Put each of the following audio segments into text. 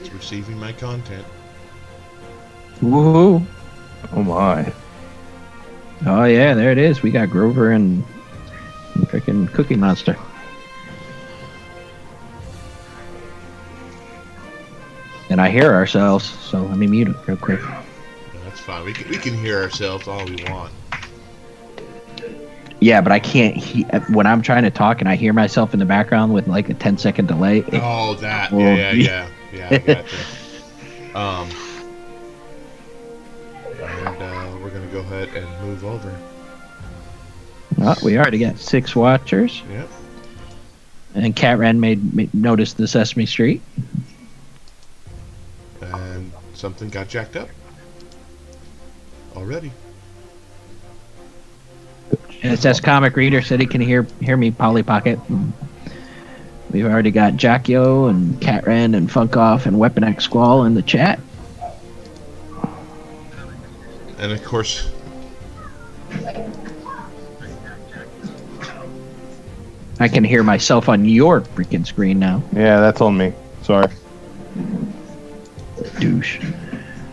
It's receiving my content. Woohoo! Oh my. Oh yeah, there it is. We got Grover and freaking Cookie Monster. And I hear ourselves, so let me mute it real quick. No, that's fine. We can hear ourselves all we want. Yeah, but I can't when I'm trying to talk and I hear myself in the background with like a 10-second delay. Oh, that. Yeah. I gotcha. And we're gonna go ahead and move over. Well, we already got 6 watchers. Yep. And Cat Ren made notice the Sesame Street. And something got jacked up already. And it says Comic Reader said he can hear me, Polly Pocket. We've already got Jackyo and Cat Ren and Funk Off and Weapon X Squall in the chat. And of course, I can hear myself on your freaking screen now. Yeah, that's on me. Sorry. Douche.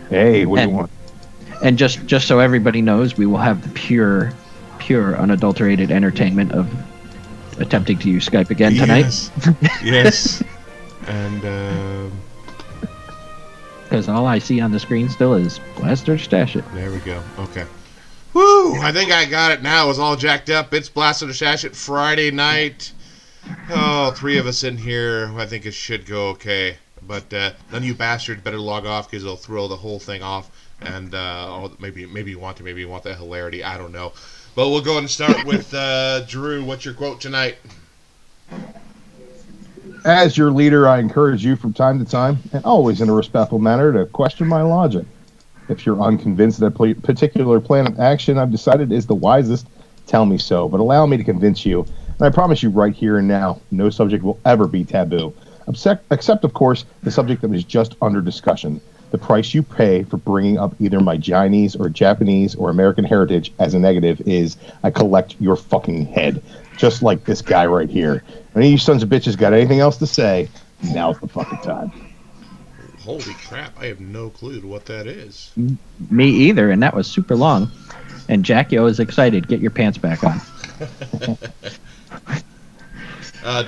Hey, what do you want? And just so everybody knows, we will have the pure, unadulterated entertainment of attempting to use Skype again tonight. Yes. And because all I see on the screen still is Blaster Stash It. There we go. Okay. Woo! I think I got it now. It's all jacked up. It's Blaster Stash It Friday night. Oh, 3 of us in here. I think it should go okay. But none of you bastards better log off because it'll throw the whole thing off. And maybe you want that hilarity. I don't know. But we'll go ahead and start with Drew. What's your quote tonight? As your leader, I encourage you from time to time, and always in a respectful manner, to question my logic. If you're unconvinced that a particular plan of action I've decided is the wisest, tell me so, but allow me to convince you. And I promise you right here and now, no subject will ever be taboo. Except, of course, the subject that was just under discussion. The price you pay for bringing up either my Chinese or Japanese or American heritage as a negative is I collect your fucking head. Just like this guy right here. When any of you sons of bitches got anything else to say, now's the fucking time. Holy crap, I have no clue to what that is. Me either, and that was super long. And Jackyo is excited. Get your pants back on. Do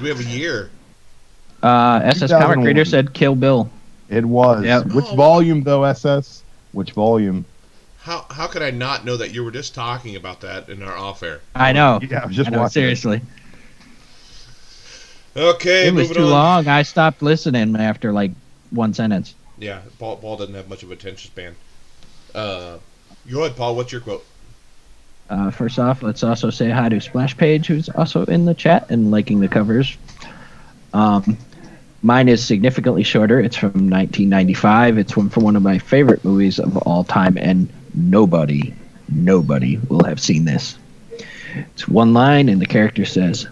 we have a year? SS Comic Reader said Kill Bill. It was. Yep. Which volume, though, SS? Which volume? How could I not know that you were just talking about that in our off-air? I know. Yeah, I was just watching. Seriously. Okay, it was too long. I stopped listening after like one sentence. Yeah, Paul doesn't have much of a attention span. Go ahead, Paul. What's your quote? First off, let's also say hi to Splash Page, who's also in the chat and liking the covers. Mine is significantly shorter. It's from 1995. It's from one of my favorite movies of all time, and nobody will have seen this. It's one line, and the character says,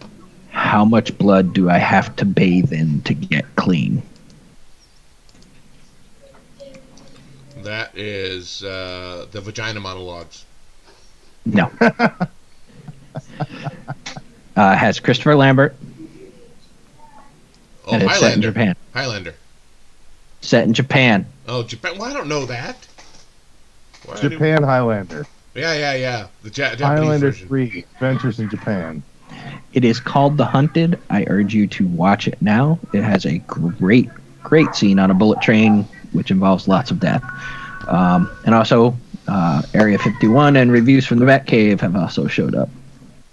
"How much blood do I have to bathe in to get clean?" That is the Vagina Monologues. No. Has Christopher Lambert. Oh, and it's Highlander. set in Japan. Highlander. Set in Japan. Oh, Japan. Well, I don't know that. Japan Highlander. Yeah. The Japanese Highlander version. 3, Adventures in Japan. It is called The Hunted. I urge you to watch it now. It has a great scene on a bullet train, which involves lots of death. And also, Area 51 and reviews from the Batcave have also showed up.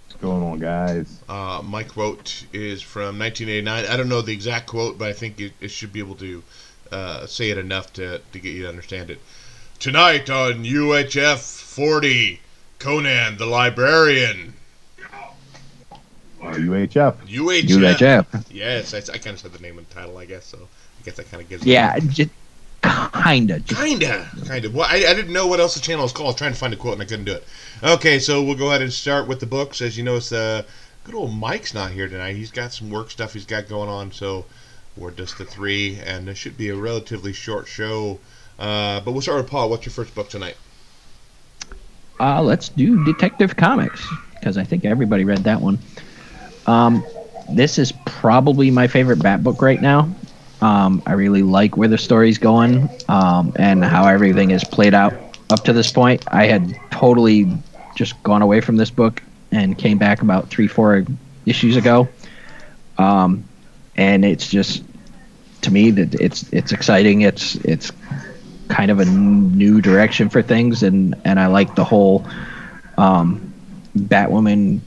What's going on, guys? My quote is from 1989. I don't know the exact quote, but I think it should be able to say it enough to get you to understand it. Tonight on UHF 40, Conan the Librarian. UHF. UHF. Yes, I kind of said the name and title, I guess, so I guess that kind of gives Yeah, just Kinda. Well, I didn't know what else the channel was called. I was trying to find a quote and I couldn't do it. Okay, so we'll go ahead and start with the books. As you notice, good old Mike's not here tonight. He's got some work stuff he's got going on, so we're just the 3, and this should be a relatively short show. But we'll start with Paul. What's your first book tonight? Let's do Detective Comics, because I think everybody read that one. This is probably my favorite Bat book right now. I really like where the story's going, and how everything is played out up to this point. I had totally just gone away from this book and came back about 3-4 issues ago. And it's just, to me, that it's exciting. It's kind of a new direction for things, and I like the whole Batwoman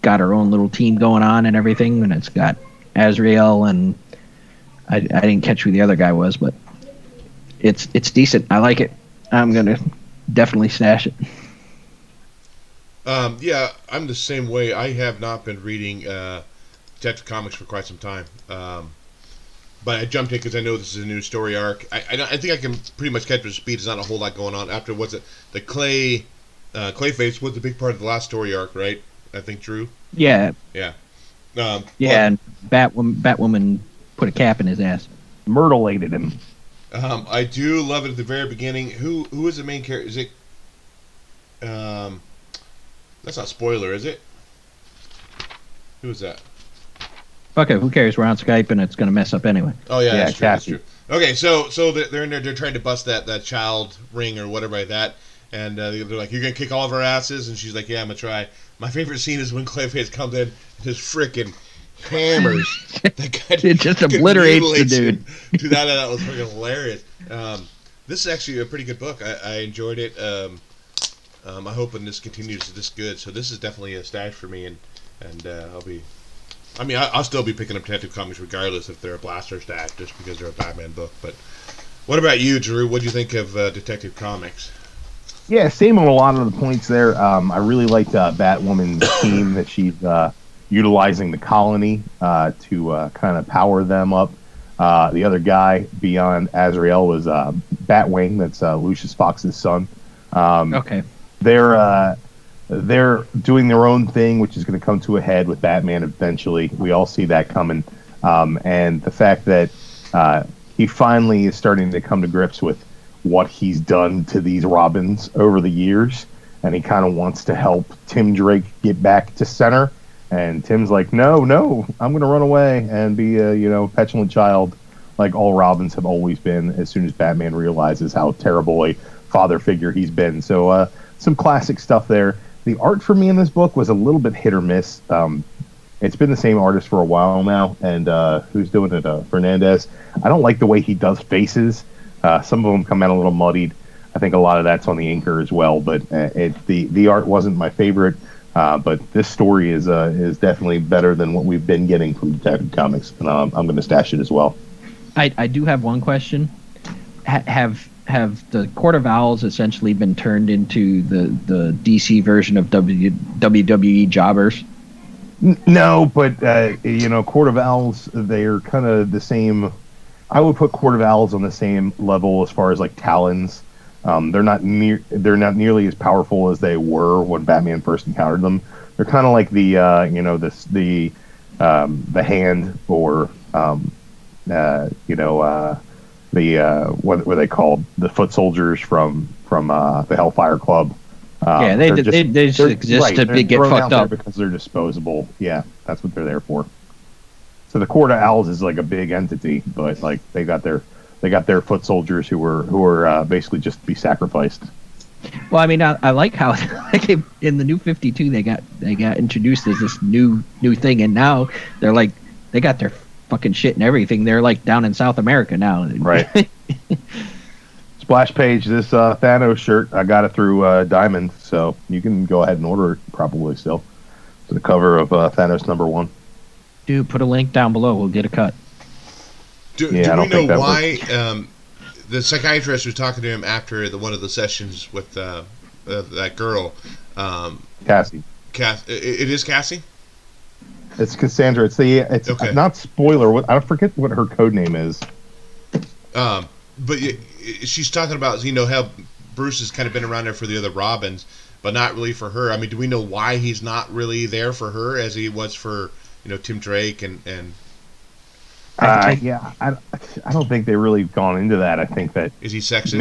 got her own little team going on and everything, and it's got Azrael, and I didn't catch who the other guy was, but it's decent. I like it. I'm gonna definitely stash it. Yeah, I'm the same way. I have not been reading Detective Comics for quite some time. But I jumped in because I know this is a new story arc. I think I can pretty much catch up to speed. There's not a whole lot going on. After, what's it? The Clayface was the big part of the last story arc, right? I think, Drew? Yeah. Yeah. And Batwoman put a cap in his ass. Myrtleated him. I do love it at the very beginning. Who is the main character? Is it... that's not spoiler, is it? Who is that? Fuck it, who cares? We're on Skype and it's going to mess up anyway. Oh, yeah, that's true, that's Cassie. true. Okay, so they're in there, they're trying to bust that child ring or whatever like that, and they're like, you're going to kick all of our asses? And she's like, yeah, I'm going to try. My favorite scene is when Clayface comes in and just freaking hammers that guy. It just obliterates the dude. Dude, that was freaking hilarious. This is actually a pretty good book. I enjoyed it. I'm hoping this continues this good. So this is definitely a stash for me, and I'll still be picking up Detective Comics regardless if they're a blaster stash, just because they're a Batman book. But what about you, Drew? What do you think of Detective Comics? Yeah, same on a lot of the points there. I really liked Batwoman's team that she's utilizing the colony to kind of power them up. The other guy beyond Azrael was Batwing. That's Lucius Fox's son. Okay. They're doing their own thing, which is going to come to a head with Batman eventually. We all see that coming. And the fact that he finally is starting to come to grips with what he's done to these Robins over the years, and he kind of wants to help Tim Drake get back to center. And Tim's like, no, I'm going to run away and be a petulant child like all Robins have always been, as soon as Batman realizes how terrible a father figure he's been. So some classic stuff there. The art for me in this book was a little bit hit or miss. It's been the same artist for a while now, and who's doing it? Fernandez. I don't like the way he does faces. Some of them come out a little muddied. I think a lot of that's on the inker as well, but the art wasn't my favorite. But this story is definitely better than what we've been getting from Detective Comics, and I'm going to stash it as well. I do have one question. Have the Court of Owls essentially been turned into the DC version of WWE jobbers? No, but Court of Owls, they're kind of the same. I would put Court of Owls on the same level as far as like Talons. They're not nearly as powerful as they were when Batman first encountered them. They're kind of like the hand, or what were they called? The foot soldiers from the Hellfire Club. They just exist to get fucked up because they're disposable. Yeah, that's what they're there for. So the Court of Owls is like a big entity, but like they got their foot soldiers who were basically just to be sacrificed. Well, I mean, I like how in the New 52 they got introduced as this new thing, and now they're like they got their fucking shit and everything. They're like down in South America now. Right. Splash page, this Thanos shirt, I got it through Diamond, so you can go ahead and order it probably still. To the cover of Thanos #1. Dude, put a link down below. We'll get a cut. Do we know why the psychiatrist was talking to him after one of the sessions with that girl? Cassie. It is Cassie? It's Cassandra. It's okay. Not spoiler. I forget what her code name is. But she's talking about how Bruce has kind of been around there for the other Robins, but not really for her. I mean, do we know why he's not really there for her as he was for Tim Drake and I don't think they really gone into that. I think that is he sexist?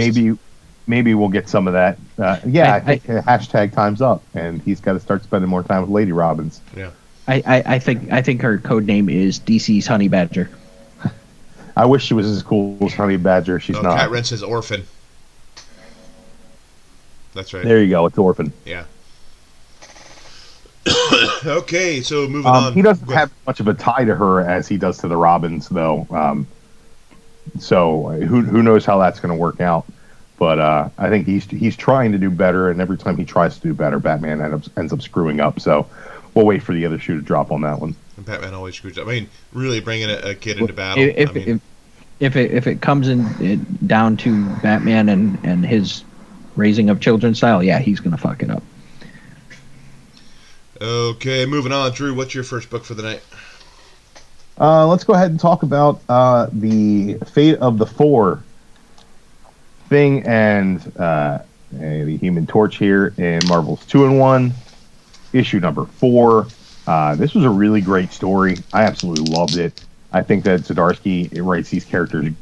Maybe we'll get some of that. I think hashtag time's up, and he's got to start spending more time with Lady Robins. Yeah, I think her code name is DC's Honey Badger. I wish she was as cool as Honey Badger. She's not. Cat Wrench says Orphan. That's right. There you go. It's Orphan. Yeah. Okay, so moving on. He doesn't have much of a tie to her as he does to the Robins, though. So who knows how that's going to work out? But I think he's trying to do better, and every time he tries to do better, Batman ends up screwing up. So we'll wait for the other shoe to drop on that one. And Batman always screws up. I mean, really bringing a kid into battle. If it comes down to Batman and his raising of children style, yeah, he's going to fuck it up. Okay, moving on. Drew, what's your first book for the night? Let's go ahead and talk about the Fate of the Four. Thing and the Human Torch here in Marvel's 2-in-1, issue number 4. This was a really great story. I absolutely loved it. I think that Zdarsky writes these characters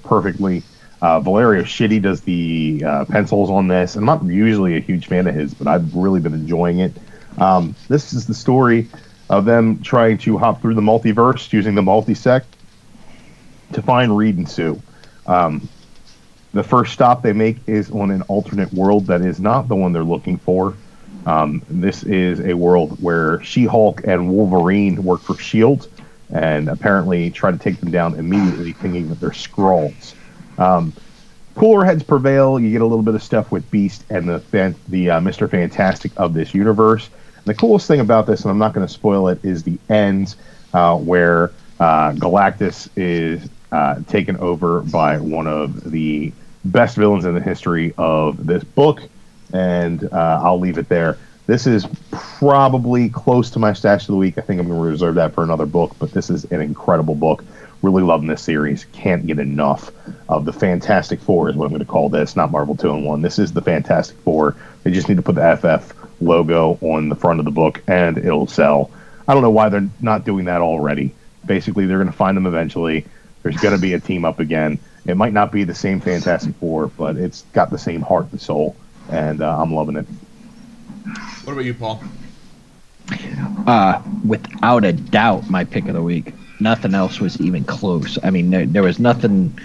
perfectly. Valerio Schiti does the pencils on this. I'm not usually a huge fan of his, but I've really been enjoying it. This is the story of them trying to hop through the multiverse using the multisect to find Reed and Sue. The first stop they make is on an alternate world that is not the one they're looking for. This is a world where She-Hulk and Wolverine work for S.H.I.E.L.D. and apparently try to take them down immediately, thinking that they're Skrulls. Cooler heads prevail. You get a little bit of stuff with Beast and the Mr. Fantastic of this universe. And the coolest thing about this, and I'm not going to spoil it, is the end where Galactus is taken over by one of the best villains in the history of this book, and I'll leave it there. This is probably close to my stash of the week. I think I'm going to reserve that for another book, but this is an incredible book. Really loving this series. Can't get enough of the Fantastic Four is what I'm going to call this, not Marvel 2-in-1. This is the Fantastic Four. They just need to put the FF logo on the front of the book, and it'll sell. I don't know why they're not doing that already. Basically, they're going to find them eventually. There's going to be a team up again. It might not be the same Fantastic Four, but it's got the same heart and soul, and I'm loving it. What about you, Paul? Without a doubt, my pick of the week. Nothing else was even close. I mean, there was nothing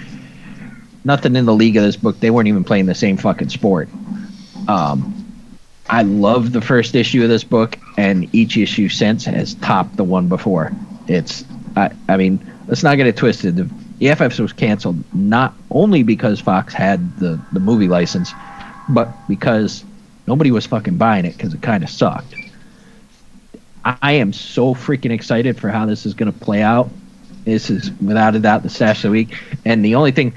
in the league of this book. They weren't even playing the same fucking sport. I love the first issue of this book, and each issue since has topped the one before. I mean, let's not get it twisted. The FF was canceled not only because Fox had the movie license, but because nobody was fucking buying it because it kind of sucked. I am so freaking excited for how this is going to play out. This is, without a doubt, the stash of the week. And the only thing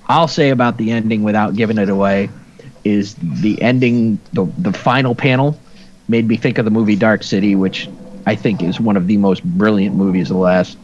I'll say about the ending without giving it away is the ending, the final panel, made me think of the movie Dark City, which I think is one of the most brilliant movies of the last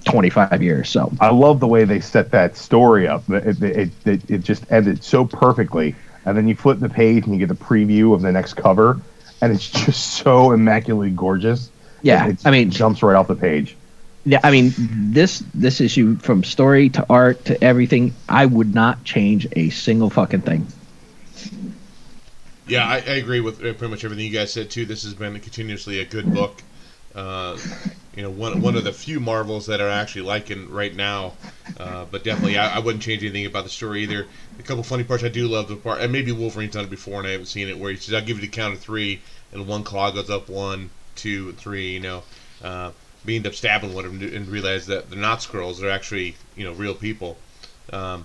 25 years. So I love the way they set that story up. It just ended so perfectly. And then you flip the page and you get a preview of the next cover, and it's just so immaculately gorgeous. Yeah, it jumps right off the page. Yeah, I mean, this issue, from story to art to everything, I would not change a single fucking thing. Yeah, I agree with pretty much everything you guys said too. This has been continuously a good book. One of the few Marvels that are actually liking right now. But definitely, I wouldn't change anything about the story either. A couple funny parts I do love the part, and maybe Wolverine's done it before and I haven't seen it, where he says, "I'll give you the count of 3," and one claw goes up 1, 2, 3. We end up stabbing one of them and realize that they're not Skrulls; they're actually real people. But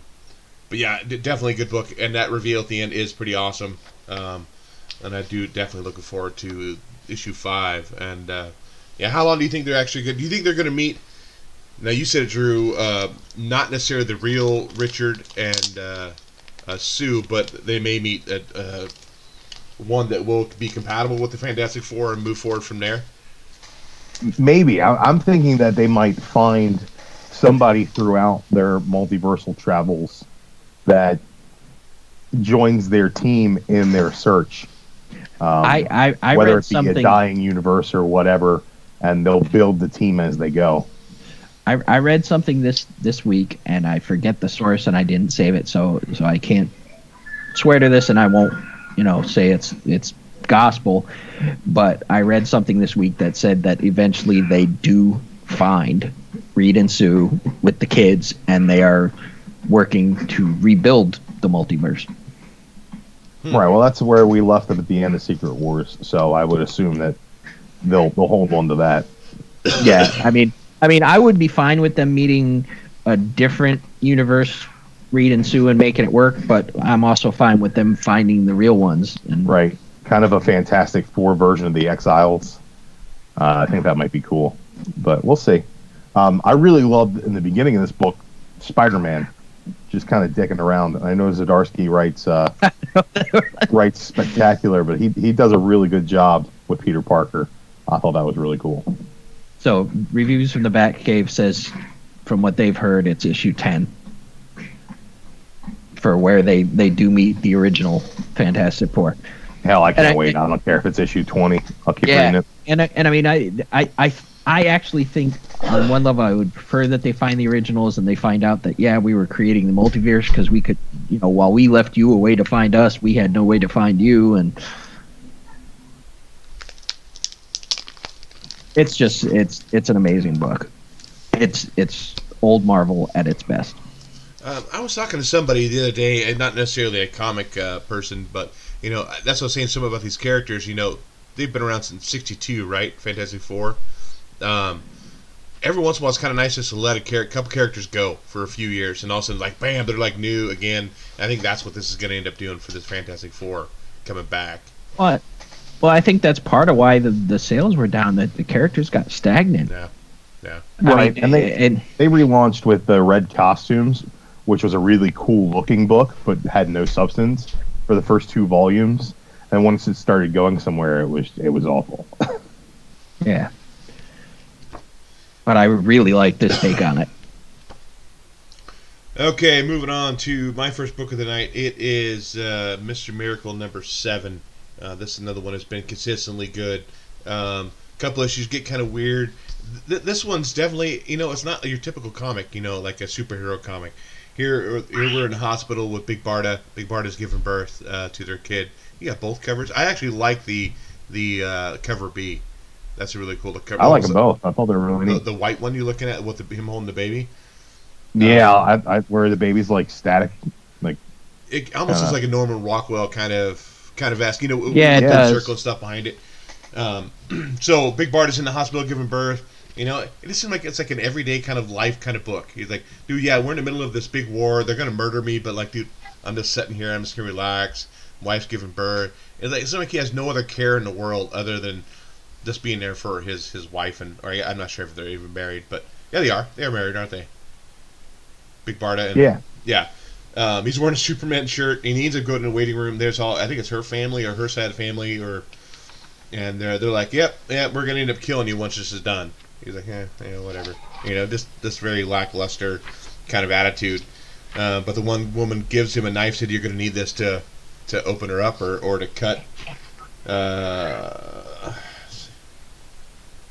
yeah, definitely a good book, and that reveal at the end is pretty awesome. And I do definitely looking forward to issue 5. And yeah, how long do you think they're actually good? Do you think they're going to meet? Now you said it, Drew. Not necessarily the real Richard and Sue, but they may meet at one that will be compatible with the Fantastic Four and move forward from there. Maybe. I'm thinking that they might find somebody throughout their multiversal travels that joins their team in their search. I whether read it be a dying universe or whatever, and they'll build the team as they go. I read something this week, and I forget the source, and I didn't save it, so I can't swear to this, and I won't say it's gospel. But I read something this week that said that eventually they do find Reed and Sue with the kids, and they are working to rebuild the multiverse. Right. Well, that's where we left it at the end of Secret Wars. So I would assume that they'll hold on to that. Yeah, I mean, I would be fine with them meeting a different universe, Reed and Sue, and making it work. But I'm also fine with them finding the real ones. And Right. Kind of a Fantastic Four version of the Exiles. I think that might be cool, but we'll see. I really loved in the beginning of this book, Spider-Man, just kind of dicking around. I know Zdarsky writes spectacular, but he does a really good job with Peter Parker. I thought that was really cool. So, Reviews from the Batcave says, from what they've heard, it's issue 10 for where they do meet the original Fantastic Four. Hell, I can't wait. I don't care if it's issue 20. I'll keep reading it. And I mean, I actually think on one level I would prefer that they find the originals and they find out that, yeah, we were creating the multiverse because we could, while we left you a way to find us, we had no way to find you. And it's just, it's an amazing book. It's old Marvel at its best. I was talking to somebody the other day, and not necessarily a comic person, but that's what I was saying. Some about these characters. They've been around since '62, right? Fantastic Four. Every once in a while, it's kind of nice just to let a couple characters go for a few years, and all of a sudden, like bam, they're like new again. And I think that's what this is going to end up doing for this Fantastic Four coming back. Well, I think that's part of why the sales were down. That the characters got stagnant. Yeah. Right, and they relaunched with the red costumes, which was a really cool looking book, but had no substance for the first 2 volumes. And once it started going somewhere, it was awful. Yeah. But I really like this take on it. Okay, moving on to my first book of the night. It is Mr. Miracle number 7. This is another one that's been consistently good. Couple issues get kind of weird. This one's definitely, it's not your typical comic, like a superhero comic. Here we're in a hospital with Big Barda. Big Barda's giving birth to their kid. You got both covers. I actually like the cover B. That's a really cool cover. I like them both. I thought they were really neat. The white one you're looking at with him holding the baby. Yeah, I where the baby's like static, like it almost looks like a Norman Rockwell kind of esque. Yeah, it does. Circle and stuff behind it. So Big Barda's in the hospital giving birth. It just seems like it's like an everyday kind of life kind of book. He's like, dude, yeah, we're in the middle of this big war. They're gonna murder me, but like, dude, I'm just sitting here. I'm just gonna relax. Wife's giving birth. It's like he has no other care in the world other than just being there for his wife or I'm not sure if they're even married, but yeah, they are. They are married, aren't they? Big Barda. And, yeah. He's wearing a Superman shirt. He needs to go to the waiting room. There's I think it's her family or her side of the family, and they're like, yep, we're gonna end up killing you once this is done. He's like, whatever. This very lackluster kind of attitude. But the one woman gives him a knife, said, you're going to need this to open her up or to cut.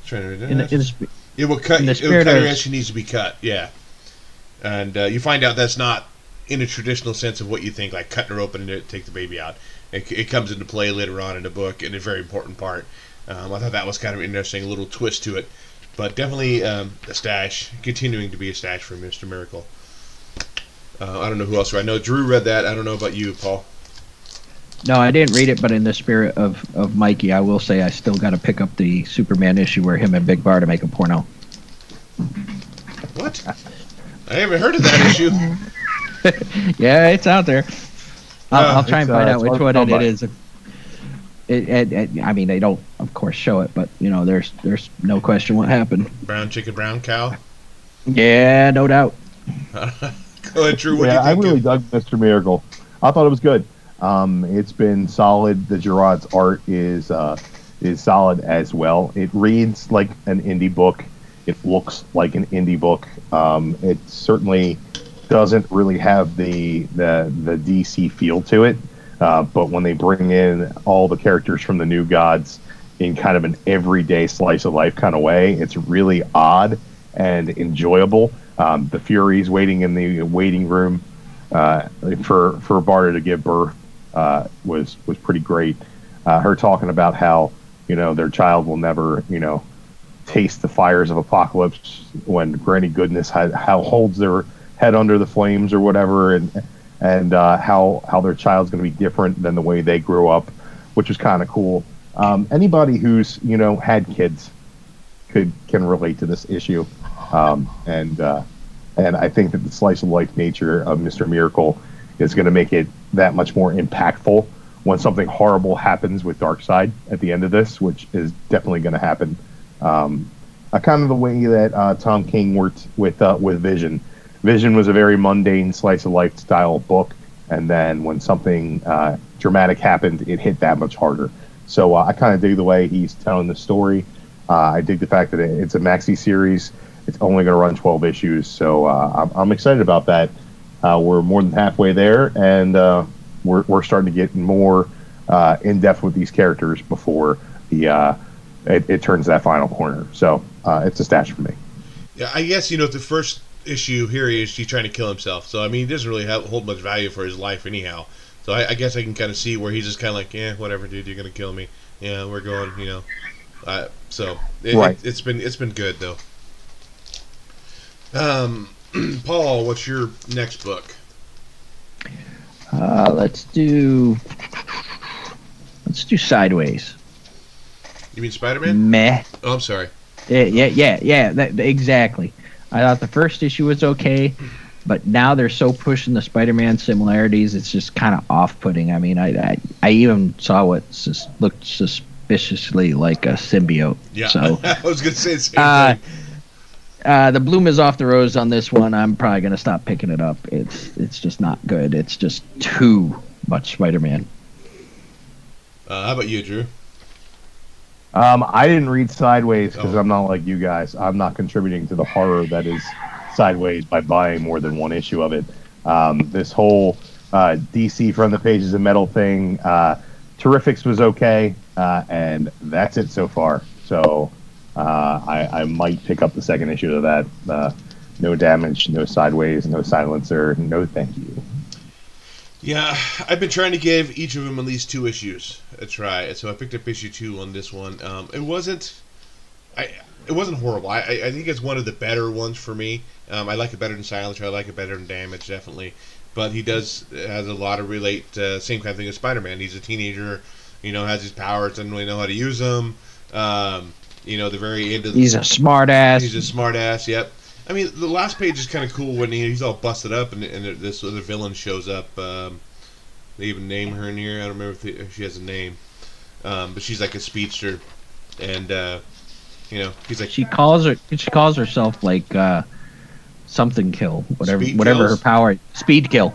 It will cut her as she needs to be cut, yeah. And you find out that's not in a traditional sense of what you think, like cutting her open and take the baby out. It comes into play later on in the book in a very important part. I thought that was kind of an interesting little twist to it. But definitely a stash, continuing to be a stash for Mr. Miracle. I don't know who else. I know Drew read that. I don't know about you, Paul. No, I didn't read it, but in the spirit of Mikey, I will say I still got to pick up the Superman issue where him and Big Barda make a porno. What? I haven't heard of that issue. Yeah, it's out there. I'll try and find out which one it is. I mean, they don't, of course, show it, but there's no question what happened. Brown chicken, brown cow. Yeah, no doubt. Go ahead, Drew. What do you think? I really dug Mr. Miracle. I thought it was good. It's been solid. The Gerard's art is solid as well. It reads like an indie book. It looks like an indie book. It certainly doesn't really have the DC feel to it. But when they bring in all the characters from the New Gods in kind of an everyday slice of life kind of way, it's really odd and enjoyable. The Furies waiting in the waiting room for Barda to give birth was pretty great. Her talking about how their child will never taste the fires of apocalypse when Granny Goodness how holds their head under the flames or whatever, and how their child's going to be different than the way they grew up, which was kind of cool. Anybody who's had kids can relate to this issue, and I think that the slice of life nature of Mr. Miracle is going to make it that much more impactful when something horrible happens with Darkseid at the end of this, which is definitely going to happen. Kind of the way that Tom King worked with Vision. Vision was a very mundane slice of life style book, and then when something dramatic happened, it hit that much harder. So I kind of dig the way he's telling the story. I dig the fact that it's a maxi series. It's only going to run 12 issues, so I'm excited about that. We're more than halfway there, and we're starting to get more in depth with these characters before it turns that final corner. So it's a stash for me. Yeah, I guess the first issue here he's trying to kill himself. So I mean, he doesn't really hold much value for his life anyhow. So I guess I can kind of see where he's just kind of like, yeah, whatever, dude, you're gonna kill me. Yeah, we're going, it's been good though. Paul, what's your next book? Let's do Sideways. You mean Spider-Man? Meh. Oh, I'm sorry. Yeah. Exactly. I thought the first issue was okay, but now they're so pushing the Spider-Man similarities, it's just kind of off-putting. I mean, I even saw what looked suspiciously like a symbiote. Yeah, so, I was going to say the same thing. The bloom is off the rose on this one. I'm probably going to stop picking it up. It's just not good. It's just too much Spider-Man. How about you, Drew? I didn't read Sideways because I'm not like you guys. I'm not contributing to the horror that is Sideways by buying more than one issue of it. This whole DC from the pages of metal thing, Terrifics was okay, and that's it so far. So I might pick up the second issue of that. No Damage, no Sideways, no Silencer, no thank you. Yeah, I've been trying to give each of them at least 2 issues a try. So I picked up issue 2 on this one. It wasn't horrible. I think it's one of the better ones for me. I like it better than Silencer. I like it better than Damage, definitely. But he has a lot of same kind of thing as Spider-Man. He's a teenager, has his powers, doesn't really know how to use them. The very end of he's a smart ass. He's a smart ass. Yep. I mean, the last page is kind of cool when he's all busted up and this other villain shows up. They even name her in here. I don't remember if she has a name, but she's like a speedster, and he's like she calls herself like something kill, whatever her power. Speed Kill.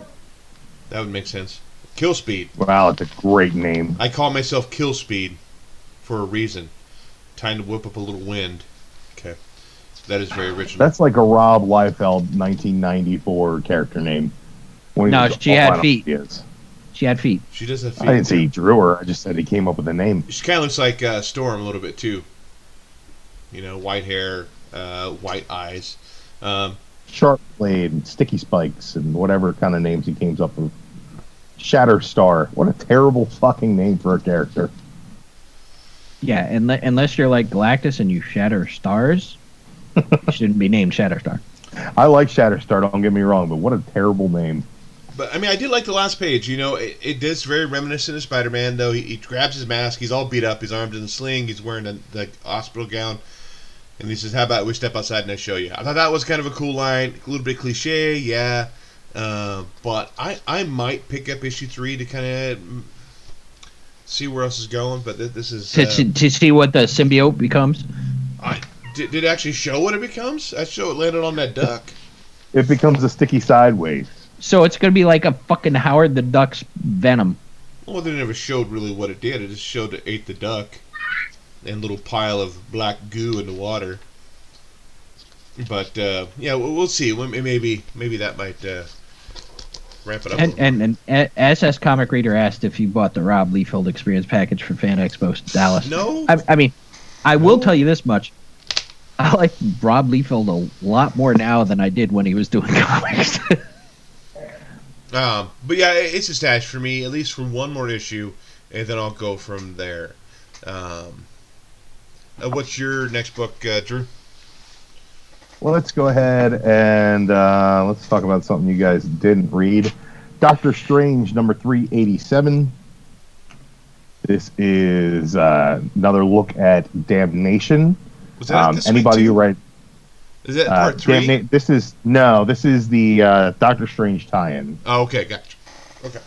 That would make sense. Kill Speed. Wow, it's a great name. I call myself Kill Speed for a reason. Time to whip up a little wind. Okay. That is very original. That's like a Rob Liefeld 1994 character name. No, she had feet. She had feet. She does have feet. I didn't say he drew her. I just said he came up with a name. She kind of looks like Storm a little bit too. White hair, white eyes. Sharp blade, sticky spikes, and whatever kind of names he came up with. Shatterstar. What a terrible fucking name for a character. Yeah, unless you're like Galactus and you shatter stars. It shouldn't be named Shatterstar. I like Shatterstar, don't get me wrong, but what a terrible name. But, I mean, I did like the last page. It is very reminiscent of Spider-Man, though. He grabs his mask. He's all beat up. His arm's in a sling. He's wearing the hospital gown. And he says, how about we step outside and I show you? I thought that was kind of a cool line. A little bit cliche, yeah. But I might pick up issue 3 to kind of see where else is going. But this is... To see what the symbiote becomes? Did it actually show what it becomes? That show it landed on that duck. It becomes a sticky sideways. So it's going to be like a fucking Howard the Duck's Venom. Well, they never showed really what it did. It just showed it ate the duck. And a little pile of black goo in the water. But, yeah, we'll see. Maybe that might ramp it up. And SS Comic Reader asked if you bought the Rob Liefeld Experience package for Fan Expo Dallas. No. I mean, I will tell you this much. I like Rob Liefeld a lot more now than I did when he was doing comics. But yeah, it's a stash for me, at least for one more issue, and then I'll go from there. What's your next book, Drew? Well, let's go ahead and let's talk about something you guys didn't read. Doctor Strange, number 387. This is another look at Damnation. Was that this anybody week too? who read Is that part 3? This is the Doctor Strange tie-in. Oh, okay, gotcha. Okay.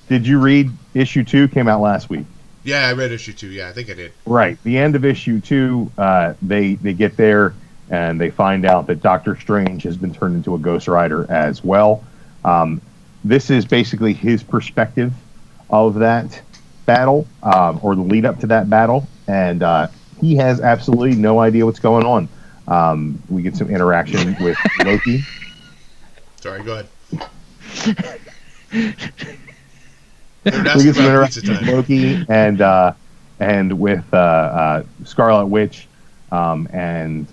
Did you read issue 2? Came out last week. Yeah, I read issue 2. Yeah, I think I did. Right. The end of issue 2, they get there and they find out that Doctor Strange has been turned into a Ghost Rider as well. This is basically his perspective of that battle, or the lead up to that battle, and he has absolutely no idea what's going on. We get some interaction with Loki. Sorry, go ahead. We get some interaction with Loki and with Scarlet Witch, and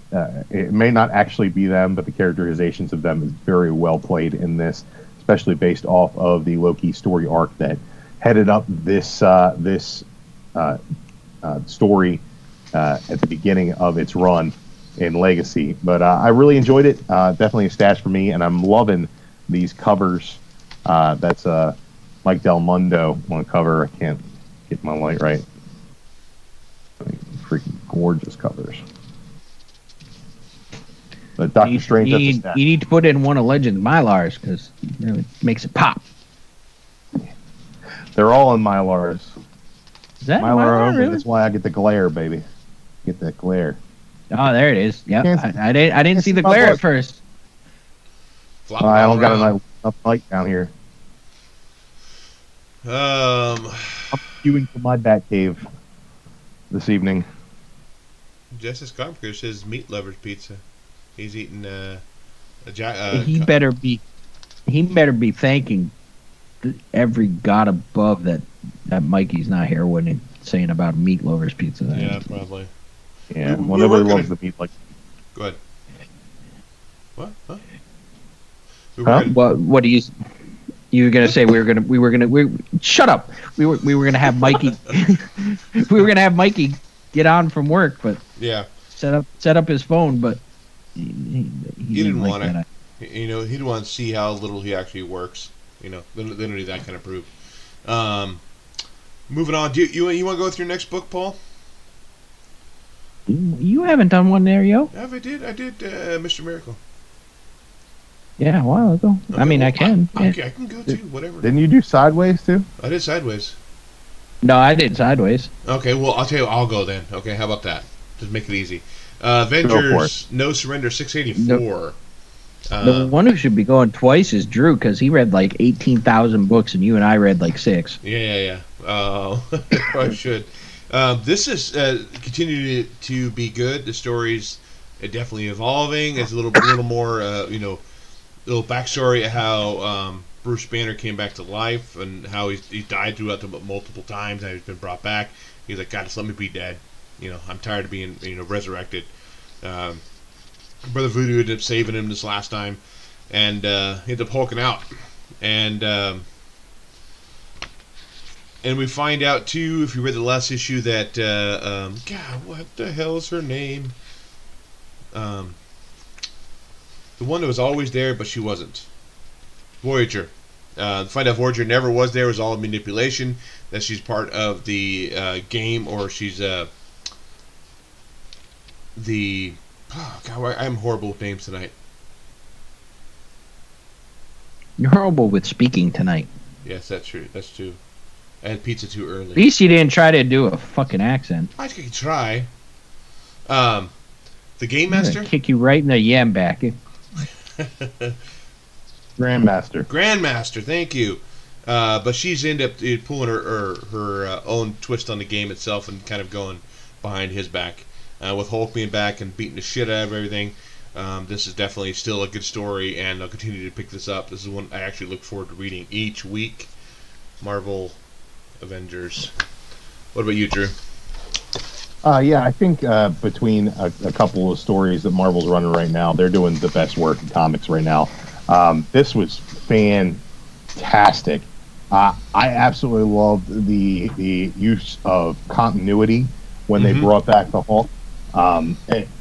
it may not actually be them, but the characterizations of them is very well played in this, especially based off of the Loki story arc that headed up this story at the beginning of its run in Legacy. But I really enjoyed it. Definitely a stash for me, and I'm loving these covers. That's Mike Del Mundo on cover. I can't get my light right. Freaking gorgeous covers. But Doctor Strange, you need to put in one of Legends Mylars because it really makes it pop. They're all in Mylars. Is that Mylar only. really? That's why I get the glare, baby. Get that glare. Oh, there it is. Yep. I didn't see the glare at first. I don't got enough light down here. I'm queuing for my bat cave this evening. Justice Carpenter says meat lovers pizza. He's eating he better be thanking every god above that Mikey's not here when he's saying about meat lovers pizza. Yeah, probably. Yeah, well, nobody loves the meat like. Go ahead. What? Huh? What do you were gonna say? Shut up. We were gonna have Mikey. We were gonna have Mikey get on from work, but yeah, set up his phone, but he didn't want to. You know, he didn't want to see how little he actually works. You know, they don't need that kind of proof. Moving on. Do you want to go with your next book, Paul? You haven't done one there, yo. Yeah, I did, Mr. Miracle. Yeah, a while ago. Okay, I mean, I can. I can go too. Whatever. Didn't you do Sideways too? I did Sideways. No, I did Sideways. Okay, well, I'll tell you. I'll go then. Okay, how about that? Just make it easy. Avengers No Surrender 684. The one who should be going twice is Drew, because he read like 18,000 books, and you and I read like 6. Yeah. I should. This is continuing to be good. The story's definitely evolving. It's a little more, little backstory of how Bruce Banner came back to life and how he died throughout multiple times. And he's been brought back. He's like, God, just let me be dead. I'm tired of being resurrected. Brother Voodoo ended up saving him this last time, and he ended up hulking out. And we find out too, if you read the last issue, that God, what the hell is her name? The one that was always there, but she wasn't. Voyager. Find out Voyager never was there. It was all manipulation. That she's part of the game, or she's the. Oh, God, I'm horrible with names tonight. You're horrible with speaking tonight. Yes, that's true. That's true. I had pizza too early. At least you didn't try to do a fucking accent. I could try. The Game Master? Kick you right in the yam back. Grandmaster, thank you. But she's ended up pulling her own twist on the game itself and kind of going behind his back. With Hulk being back and beating the shit out of everything, this is definitely still a good story, and I'll continue to pick this up. This is one I actually look forward to reading each week. Marvel Avengers. What about you, Drew? Yeah, I think between a couple of stories that Marvel's running right now, they're doing the best work in comics right now. This was fantastic. I absolutely loved the use of continuity when they brought back the Hulk.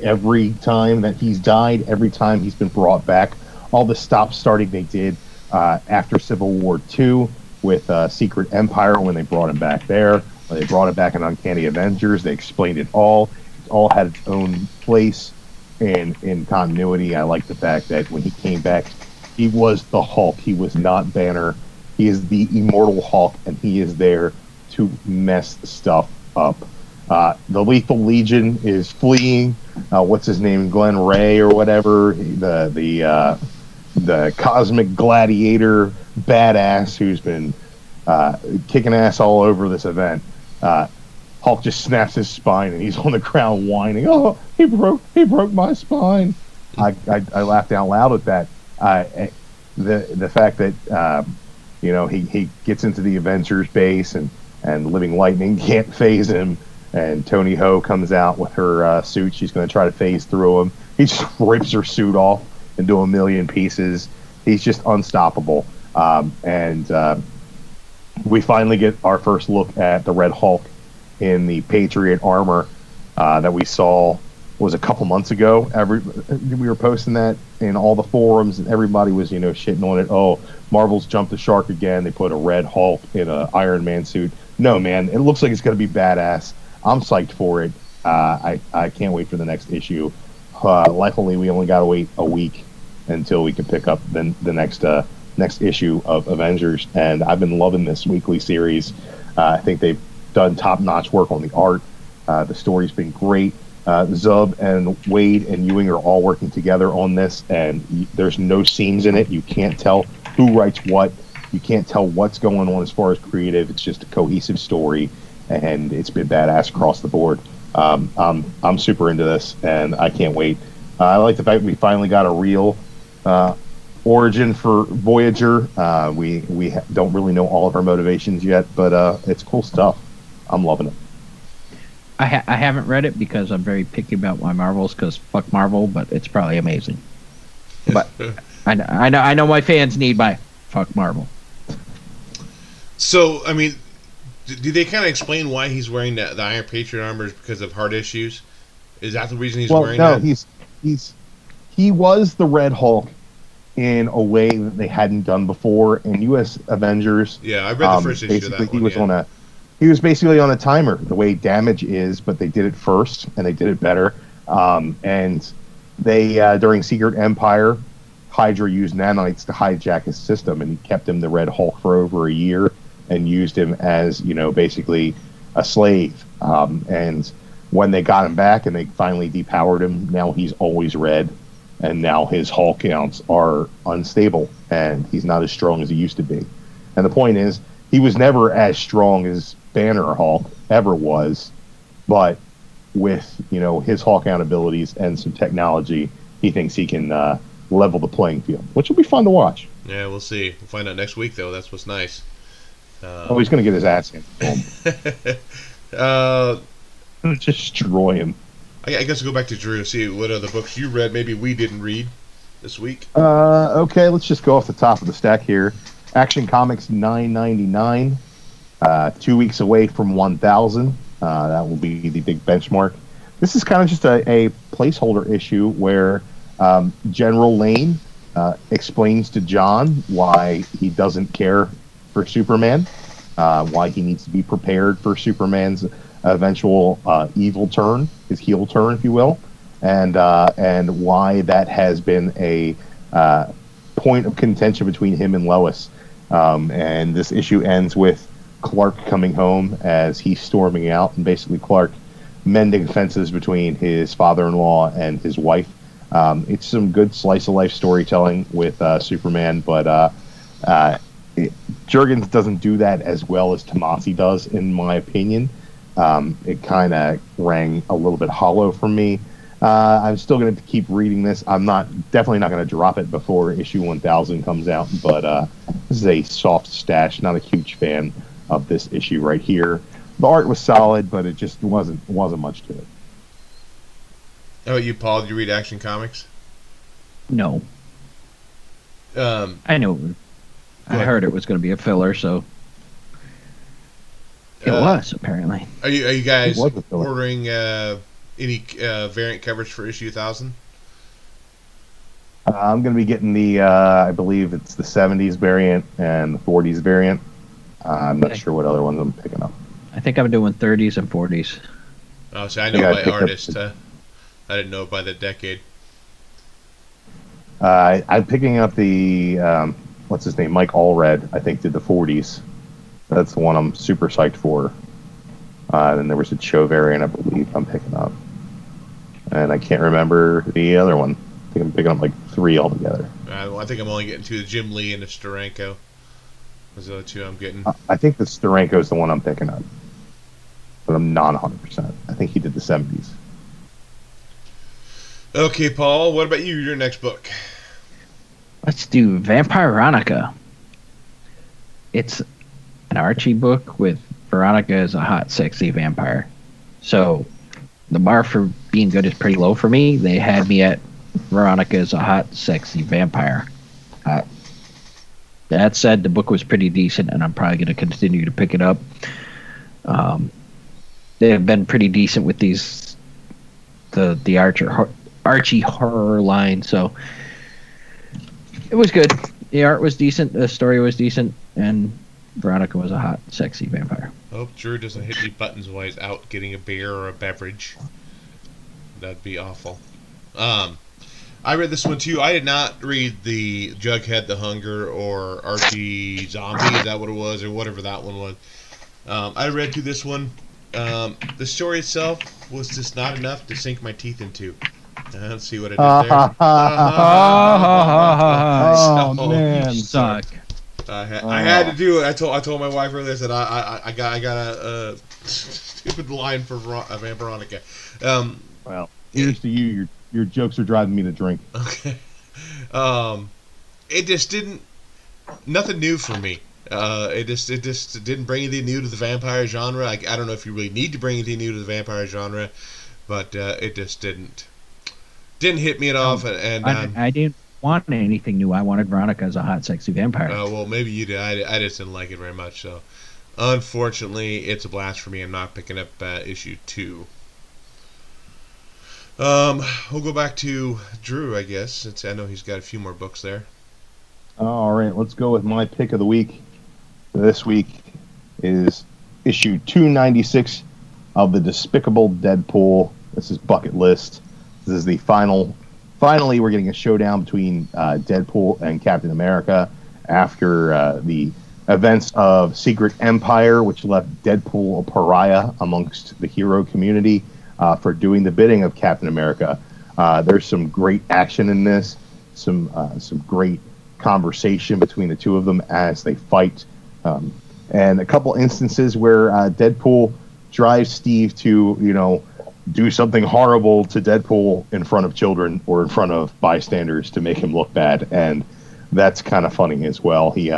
Every time that he's died, every time he's been brought back, all the stop-starting they did after Civil War II with Secret Empire when they brought him back there, when they brought it back in Uncanny Avengers, they explained it all. It all had its own place in continuity. I like the fact that when he came back, he was the Hulk. He was not Banner. He is the immortal Hulk, and he is there to mess stuff up. The Lethal Legion is fleeing. What's his name? Glenn Ray or whatever. The cosmic gladiator badass who's been kicking ass all over this event. Hulk just snaps his spine and he's on the ground whining. Oh, he broke my spine. I laughed out loud at that. The fact that he gets into the Avengers base and Living Lightning can't phase him. And Tony Ho comes out with her suit. She's going to try to phase through him. He just rips her suit off into a million pieces. He's just unstoppable. And we finally get our first look at the Red Hulk in the Patriot armor that we saw was a couple months ago. We were posting that in all the forums, and everybody was shitting on it. Oh, Marvel's jumped the shark again. They put a Red Hulk in an Iron Man suit. No, man, it looks like it's going to be badass. I'm psyched for it. I can't wait for the next issue. Luckily, we only got to wait a week until we can pick up the next issue of Avengers, and I've been loving this weekly series. I think they've done top-notch work on the art. The story's been great. Zub and Wade and Ewing are all working together on this, and there's no seams in it. You can't tell who writes what. You can't tell what's going on as far as creative. It's just a cohesive story, and it's been badass across the board. I'm super into this, and I can't wait. I like the fact we finally got a real origin for Voyager. We don't really know all of her motivations yet, but it's cool stuff. I'm loving it. I haven't read it because I'm very picky about my Marvels, because fuck Marvel, but it's probably amazing. But I know my fans need my fuck Marvel. So, I mean, do they kind of explain why he's wearing the Iron Patriot armor is because of heart issues? Is that the reason he's wearing that? No, he was the Red Hulk in a way that they hadn't done before in U.S. Avengers. Yeah, I read the first issue of that one. He was basically on a timer, the way Damage is, but they did it first, and they did it better. And they, during Secret Empire, Hydra used nanites to hijack his system, and he kept him the Red Hulk for over a year and used him as, basically a slave. And when they got him back and they finally depowered him, now he's always red, and now his Hulk counts are unstable, and he's not as strong as he used to be. And the point is, he was never as strong as Banner Hulk ever was, but with his Hulk out abilities and some technology, he thinks he can level the playing field, which will be fun to watch. Yeah, we'll see. We'll find out next week, though. That's what's nice. He's going to get his ass in. Destroy him. I guess we'll go back to Drew and see what other books you read. Maybe we didn't read this week. Okay, let's just go off the top of the stack here. Action Comics $9.99. 2 weeks away from 1,000. That will be the big benchmark. This is kind of just a placeholder issue where General Lane explains to John why he doesn't care for Superman, why he needs to be prepared for Superman's eventual evil turn, his heel turn, if you will, and why that has been a point of contention between him and Lois. And this issue ends with Clark coming home as he's storming out, and basically Clark mending fences between his father-in-law and his wife. It's some good slice-of-life storytelling with Superman, but Jurgens doesn't do that as well as Tomasi does, in my opinion. It kind of rang a little bit hollow for me. I'm still going to keep reading this. I'm definitely not going to drop it before issue 1000 comes out, but this is a soft stash. Not a huge fan of this issue right here. The art was solid, but it just wasn't much to it. How about you, Paul? Did you read Action Comics? No. I know. I heard it was going to be a filler, so. It was, apparently. Are you guys It was a filler. ordering any variant coverage for issue 1000? I'm going to be getting the, I believe it's the 70s variant and the 40s variant. I'm not sure what other ones I'm picking up. I think I'm doing 30s and 40s. Oh, so I know I by picked up artist. I didn't know by the decade. I'm picking up the, what's his name? Mike Allred, I think, did the 40s. That's the one I'm super psyched for. Then there was a Cho variant, I believe, I'm picking up. And I can't remember the other one. I think I'm picking up like 3 altogether. I think I'm only getting 2, the Jim Lee and the Steranko. Those are the 2 I'm getting. I think the Steranko is the one I'm picking up. But I'm not 100%. I think he did the 70s. Okay, Paul, what about you? Your next book? Let's do Vampire Veronica. It's an Archie book with Veronica as a hot, sexy vampire. So the bar for being good is pretty low for me. They had me at Veronica as a hot, sexy vampire. That said, the book was pretty decent, and I'm probably going to continue to pick it up. They have been pretty decent with these, the Archie horror line, so it was good. The art was decent, the story was decent, and Veronica was a hot, sexy vampire. I hope Drew doesn't hit any buttons while he's out getting a beer or a beverage. That'd be awful. I read this one too. I did not read the Jughead the Hunger or Archie Zombie, is that what it was, or whatever that one was. I read through this one. The story itself was just not enough to sink my teeth into. Let's see what I did there. Oh, man. You suck. I had to do it. I told my wife earlier. I said I got a stupid line for Veronica. Well, here's to you. Your jokes are driving me to drink. Okay. It just didn't. Nothing new for me. It just didn't bring anything new to the vampire genre. I don't know if you really need to bring anything new to the vampire genre, but it just didn't hit me at all. And I didn't want anything new. I wanted Veronica as a hot, sexy vampire. well, maybe you did. I just didn't like it very much. So, unfortunately, it's a blast for me. I'm not picking up issue 2. We'll go back to Drew, I guess. I know he's got a few more books there. All right, let's go with my pick of the week. This week is issue 296 of the Despicable Deadpool. This is Bucket List. This is the finally we're getting a showdown between Deadpool and Captain America after the events of Secret Empire, which left Deadpool a pariah amongst the hero community for doing the bidding of Captain America. There's some great action in this, some great conversation between the two of them as they fight, and a couple instances where Deadpool drives Steve to, do something horrible to Deadpool in front of children or in front of bystanders to make him look bad, and that's kind of funny as well. He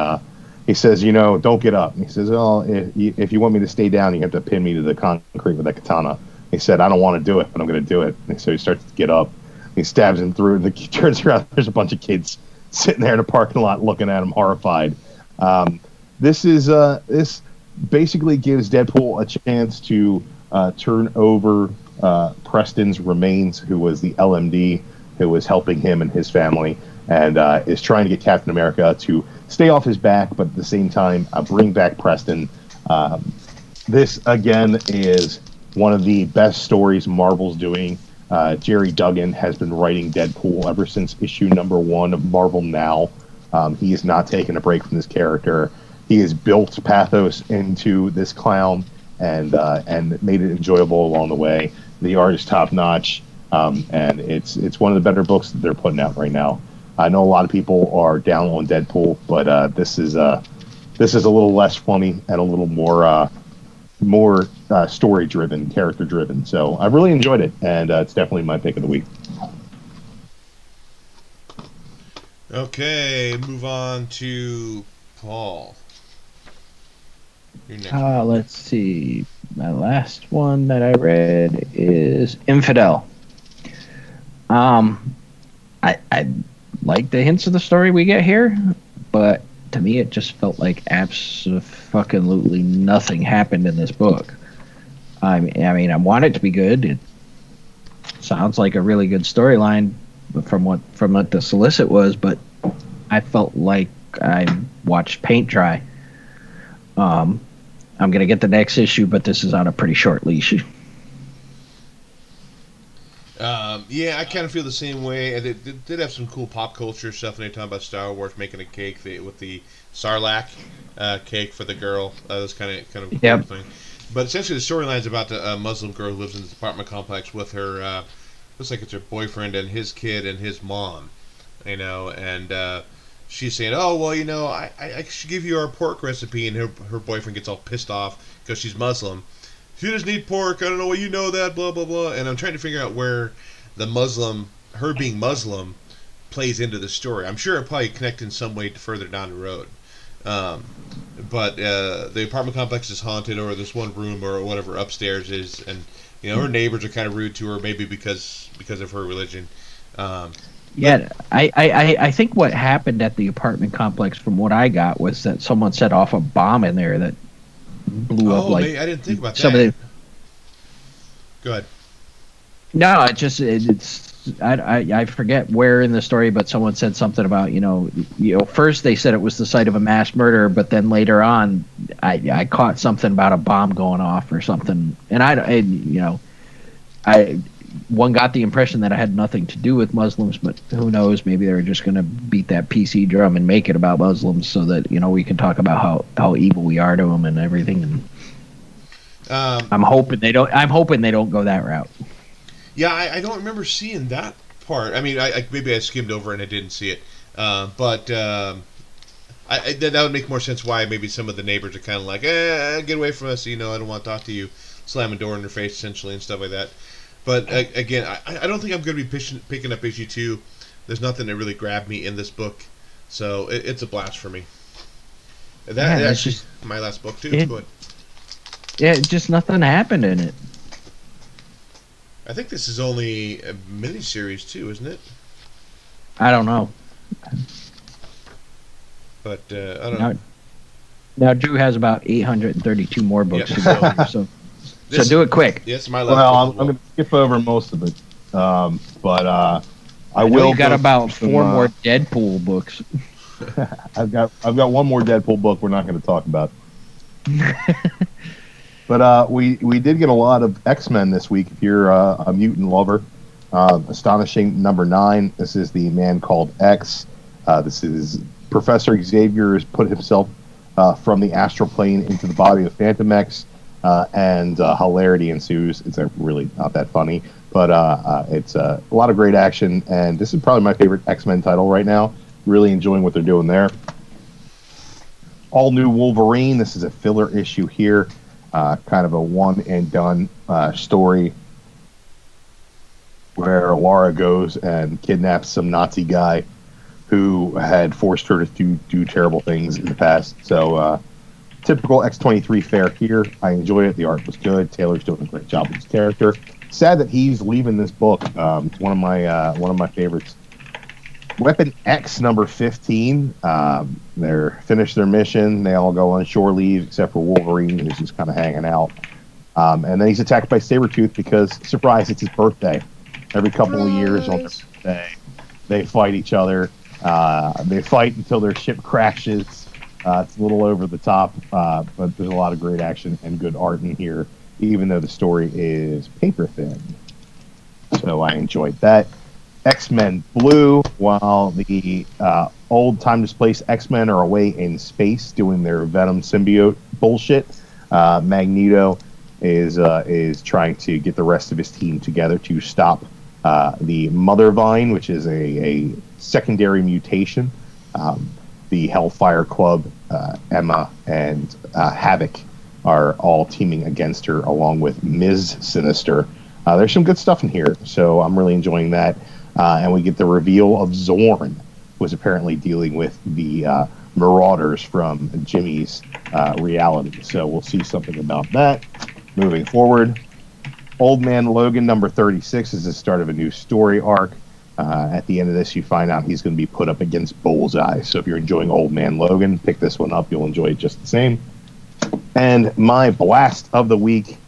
says, don't get up. And he says, if you want me to stay down, you have to pin me to the concrete with that katana. He said, I don't want to do it, but I'm going to do it. And so he starts to get up. He stabs him through, and he turns around. There's a bunch of kids sitting there in a parking lot looking at him horrified. This basically gives Deadpool a chance to turn over Preston's remains, who was the LMD who was helping him and his family, and is trying to get Captain America to stay off his back, but at the same time bring back Preston. This, again, is one of the best stories Marvel's doing. Jerry Duggan has been writing Deadpool ever since issue number 1 of Marvel Now. He has not taken a break from this character. He has built pathos into this clown and made it enjoyable along the way. The art is top notch, and it's one of the better books that they're putting out right now. I know a lot of people are down on Deadpool, but this is a little less funny and a little more story driven, character driven. So I really enjoyed it, and it's definitely my pick of the week. Okay, move on to Paul. Your next Let's see. My last one that I read is Infidel. I like the hints of the story we get here, but to me, it just felt like absolutely nothing happened in this book. I mean, I want it to be good. It sounds like a really good storyline from what the solicit was, but I felt like I watched paint dry. I'm gonna get the next issue, but this is on a pretty short leash. Yeah, I kind of feel the same way. And it did have some cool pop culture stuff. And they talk about Star Wars making a cake with the Sarlacc cake for the girl. That was kind of a cool thing. But essentially, the storyline is about the Muslim girl who lives in this apartment complex with her. Looks like it's her boyfriend and his kid and his mom. And she's saying, "Oh well, I should give you our pork recipe," and her boyfriend gets all pissed off because she's Muslim. She doesn't eat pork. I don't know why you know that. Blah blah blah. And I'm trying to figure out where her being Muslim, plays into the story. I'm sure it probably connect in some way further down the road. But the apartment complex is haunted, or this one room or whatever upstairs is, and her neighbors are kind of rude to her, maybe because of her religion. Yeah, I think what happened at the apartment complex, from what I got, was that someone set off a bomb in there that blew up. Like, I didn't think about that. Go ahead. No, I forget where in the story, but someone said something about first they said it was the site of a mass murder, but then later on I caught something about a bomb going off or something, and one got the impression that it had nothing to do with Muslims, but who knows? Maybe they were just going to beat that PC drum and make it about Muslims so that we can talk about how evil we are to them and everything. And I'm hoping they don't go that route. Yeah, I don't remember seeing that part. I mean, maybe I skimmed over and I didn't see it, but that would make more sense. Why maybe some of the neighbors are kind of like, get away from us. I don't want to talk to you. Slam a door in their face essentially and stuff like that. But again, I don't think I'm going to be picking up issue 2. There's nothing that really grabbed me in this book, so it's a blast for me. That's just my last book too. Good. Yeah, just nothing happened in it. I think this is only a miniseries too, isn't it? I don't know. But I don't know. Now Drew has about 832 more books to go, so do it quick. Yes, my last. Well, I'm going to skip over most of it, but I will. You got about 4 more Deadpool books. I've got one more Deadpool book we're not going to talk about. But we did get a lot of X-Men this week. If you're a mutant lover, astonishing number 9. This is The Man Called X. This is Professor Xavier has put himself from the astral plane into the body of Phantom X, and hilarity ensues. It's really not that funny, but it's a lot of great action, and this is probably my favorite X-Men title right now. Really enjoying what they're doing there. All new Wolverine. This is a filler issue here. Kind of a one-and-done story where Laura goes and kidnaps some Nazi guy who had forced her to do terrible things in the past. So, typical X23 fare here. I enjoy it. The art was good. Taylor's doing a great job with his character. Sad that he's leaving this book. It's one of my favorites. Weapon X number 15. They're finished their mission. They all go on shore leave except for Wolverine, who's just kind of hanging out. And then he's attacked by Sabretooth because, surprise, it's his birthday. Every couple of years on their birthday, they fight each other. They fight until their ship crashes. It's a little over the top, but there's a lot of great action and good art in here, even though the story is paper thin. So I enjoyed that. X-Men Blue, while the old time displaced X-Men are away in space doing their Venom symbiote bullshit, Magneto is trying to get the rest of his team together to stop the Mother Vine, which is a secondary mutation. The Hellfire Club, Emma, and Havoc are all teaming against her, along with Ms. Sinister. There's some good stuff in here, so I'm really enjoying that. And we get the reveal of Zorn, who was apparently dealing with the Marauders from Jimmy's reality. So we'll see something about that moving forward. Old Man Logan number 36 is the start of a new story arc. At the end of this, you find out he's going to be put up against Bullseye. So if you're enjoying Old Man Logan, pick this one up. You'll enjoy it just the same. And my blast of the week,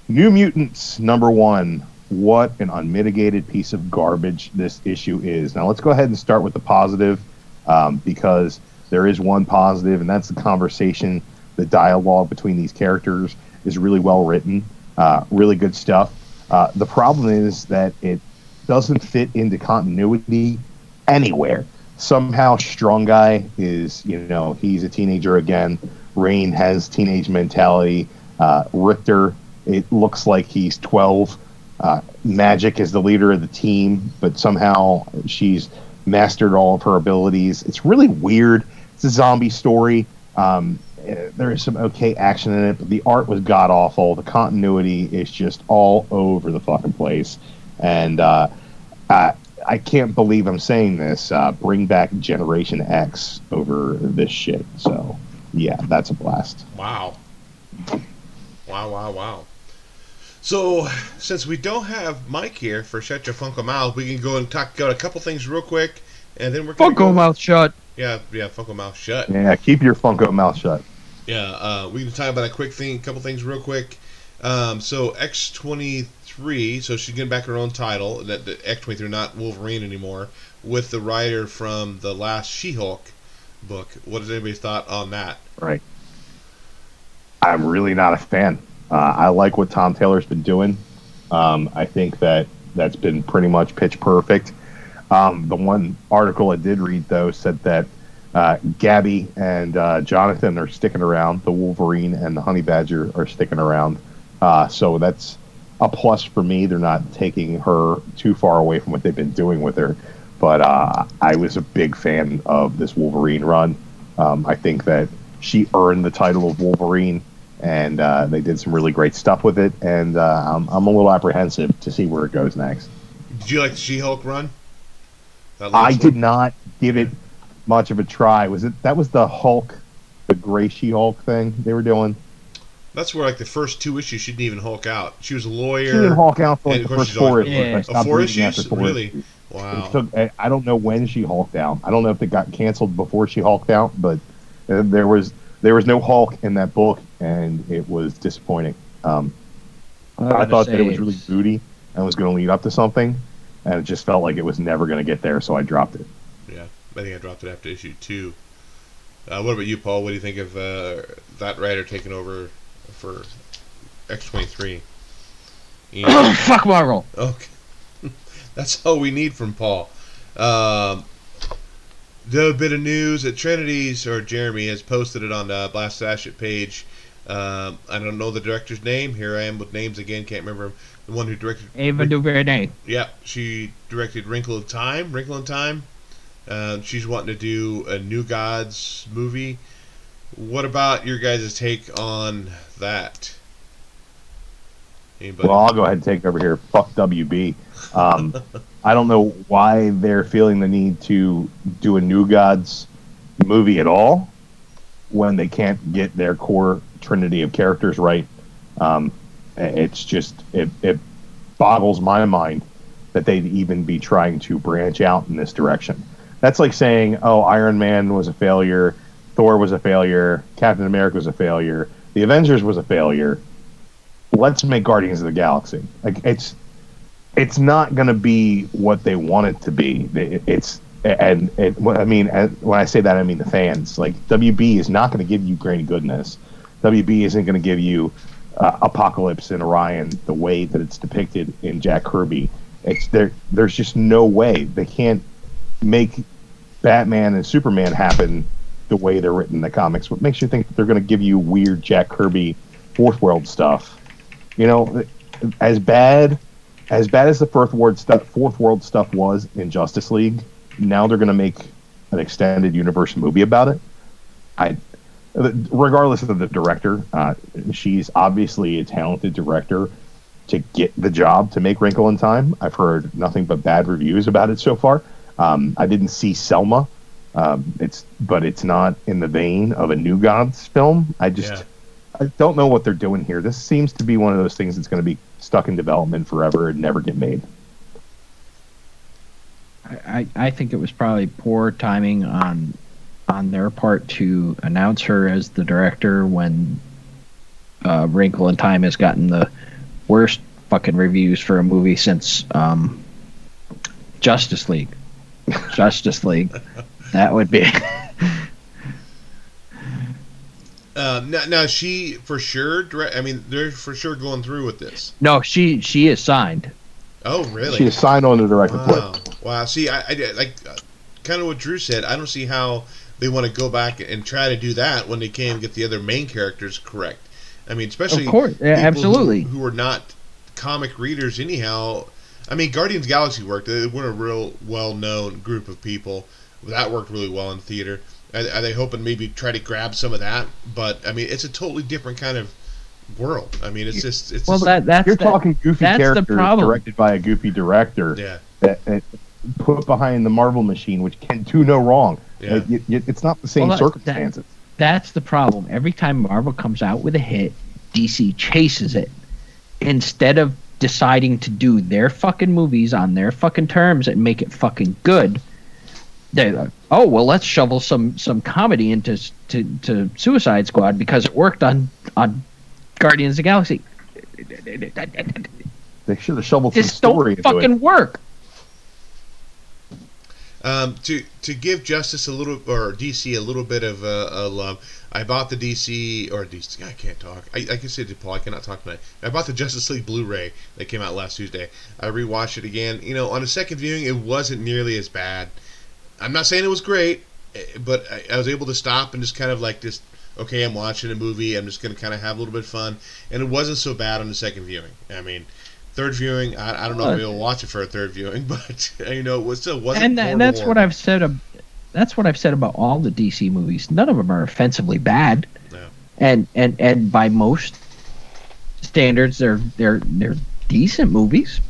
New Mutants #1. What an unmitigated piece of garbage this issue is. Now let's go ahead and start with the positive, because there is one positive, and that's the conversation. The dialogue between these characters is really well written, really good stuff. The problem is that it doesn't fit into continuity anywhere. Somehow Strong Guy is, he's a teenager again. Rain has teenage mentality. Richter, it looks like he's 12. Magic is the leader of the team, but somehow she's mastered all of her abilities. It's really weird. It's a zombie story. There is some okay action in it, but the art was god-awful. The continuity is just all over the fucking place. And I can't believe I'm saying this. Bring back Generation X over this shit. So, yeah, that's a blast. Wow. Wow. So, since we don't have Mike here for Shut Your Funko Mouth, we can go and talk about a couple things real quick, and then we're going to Funko Mouth shut. Yeah, Funko Mouth shut. Yeah, keep your Funko mouth shut. Yeah, we can talk about a couple things real quick. So X-23, so she's getting back her own title, that X-23, not Wolverine anymore, with the writer from the last She-Hulk book. What is anybody's thought on that? Right. I'm really not a fan. I like what Tom Taylor's been doing. I think that's been pretty much pitch perfect. The one article I did read, though, said that Gabby and Jonathan are sticking around. The Wolverine and the Honey Badger are sticking around. So that's a plus for me. They're not taking her too far away from what they've been doing with her. But I was a big fan of this Wolverine run. I think that she earned the title of Wolverine, and they did some really great stuff with it. And I'm a little apprehensive to see where it goes next. Did you like the She-Hulk run? I did not give it much of a try. That was the Hulk, the gray She-Hulk thing they were doing? That's where, like, the first 2 issues, she didn't even Hulk out. She was a lawyer. She didn't Hulk out for the first 4 issues. Yeah. 4 issues? Really? Issues. Wow. I don't know when she Hulked out. I don't know if it got canceled before she Hulked out, but there was no Hulk in that book, and it was disappointing. I thought that it was really booty and was going to lead up to something, and it just felt like it was never going to get there, so I dropped it. Yeah, I think I dropped it after issue 2. What about you, Paul? What do you think of that writer taking over for X-23? Fuck Marvel. Okay. That's all we need from Paul. The bit of news that Jeremy has posted it on the Blast Ashit page. I don't know the director's name. Here I am with names again. Can't remember him. The one who directed Ava DuVernay. Yeah, she directed Wrinkle in Time. She's wanting to do a New Gods movie. What about your guys' take on that? Anybody? Well, I'll go ahead and take over here. Fuck WB. I don't know why they're feeling the need to do a New Gods movie at all when they can't get their core trinity of characters right. It's just it boggles my mind that they'd even be trying to branch out in this direction. That's like saying, oh, Iron Man was a failure, Thor was a failure, Captain America was a failure, the Avengers was a failure. Let's make Guardians of the Galaxy. Like it's not going to be what they want it to be. When I say that, I mean the fans. Like, WB is not going to give you Granny Goodness. WB isn't going to give you Apocalypse and Orion the way that it's depicted in Jack Kirby. There's just no way. They can't make Batman and Superman happen the way they're written in the comics. What makes you think that they're going to give you weird Jack Kirby Fourth World stuff? You know, as bad as the Fourth World stuff was in Justice League, now they're going to make an extended universe movie about it. Regardless of the director, she's obviously a talented director to get the job to make Wrinkle in Time. I've heard nothing but bad reviews about it so far. I didn't see Selma, but it's not in the vein of a New Gods film. I don't know what they're doing here. This seems to be one of those things that's going to be stuck in development forever and never get made. I think it was probably poor timing on their part to announce her as the director when Wrinkle in Time has gotten the worst fucking reviews for a movie since Justice League. Justice League. That would be. Now she for sure. I mean, they're for sure going through with this. No, she is signed. Oh, really? She is signed on the director. Wow. See, I like kind of what Drew said. I don't see how they want to go back and try to do that when they can't get the other main characters correct. I mean, especially of course, yeah, absolutely, who are not comic readers anyhow. I mean, Guardians of the Galaxy worked. They were a real well-known group of people. That worked really well in theater. Are they hoping maybe try to grab some of that? But I mean, it's a totally different kind of world. I mean, it's just you're talking goofy characters directed by a goofy director. Yeah. That put behind the Marvel machine, which can do no wrong. Yeah. It's not the same circumstances. That's the problem. Every time Marvel comes out with a hit, DC chases it instead of deciding to do their fucking movies on their fucking terms and make it fucking good. They're like, oh well, let's shovel some comedy into to Suicide Squad because it worked on Guardians of the Galaxy. They should have shoveled some story into it. This don't fucking work. To give Justice a little, or DC a little bit of love, I bought the DC, I can't talk. I can say to Paul, I cannot talk tonight. I bought the Justice League Blu-ray that came out last Tuesday. I rewatched it again. You know, on a second viewing, it wasn't nearly as bad. I'm not saying it was great, but I was able to stop and just kind of like this. Okay, I'm watching a movie. I'm just going to kind of have a little bit of fun, and it wasn't so bad on the second viewing. I mean, third viewing, I don't know if we'll watch it for a third viewing, but you know, it still wasn't. And that's what I've said. That's what I've said about all the DC movies. None of them are offensively bad, no. and by most standards, they're decent movies.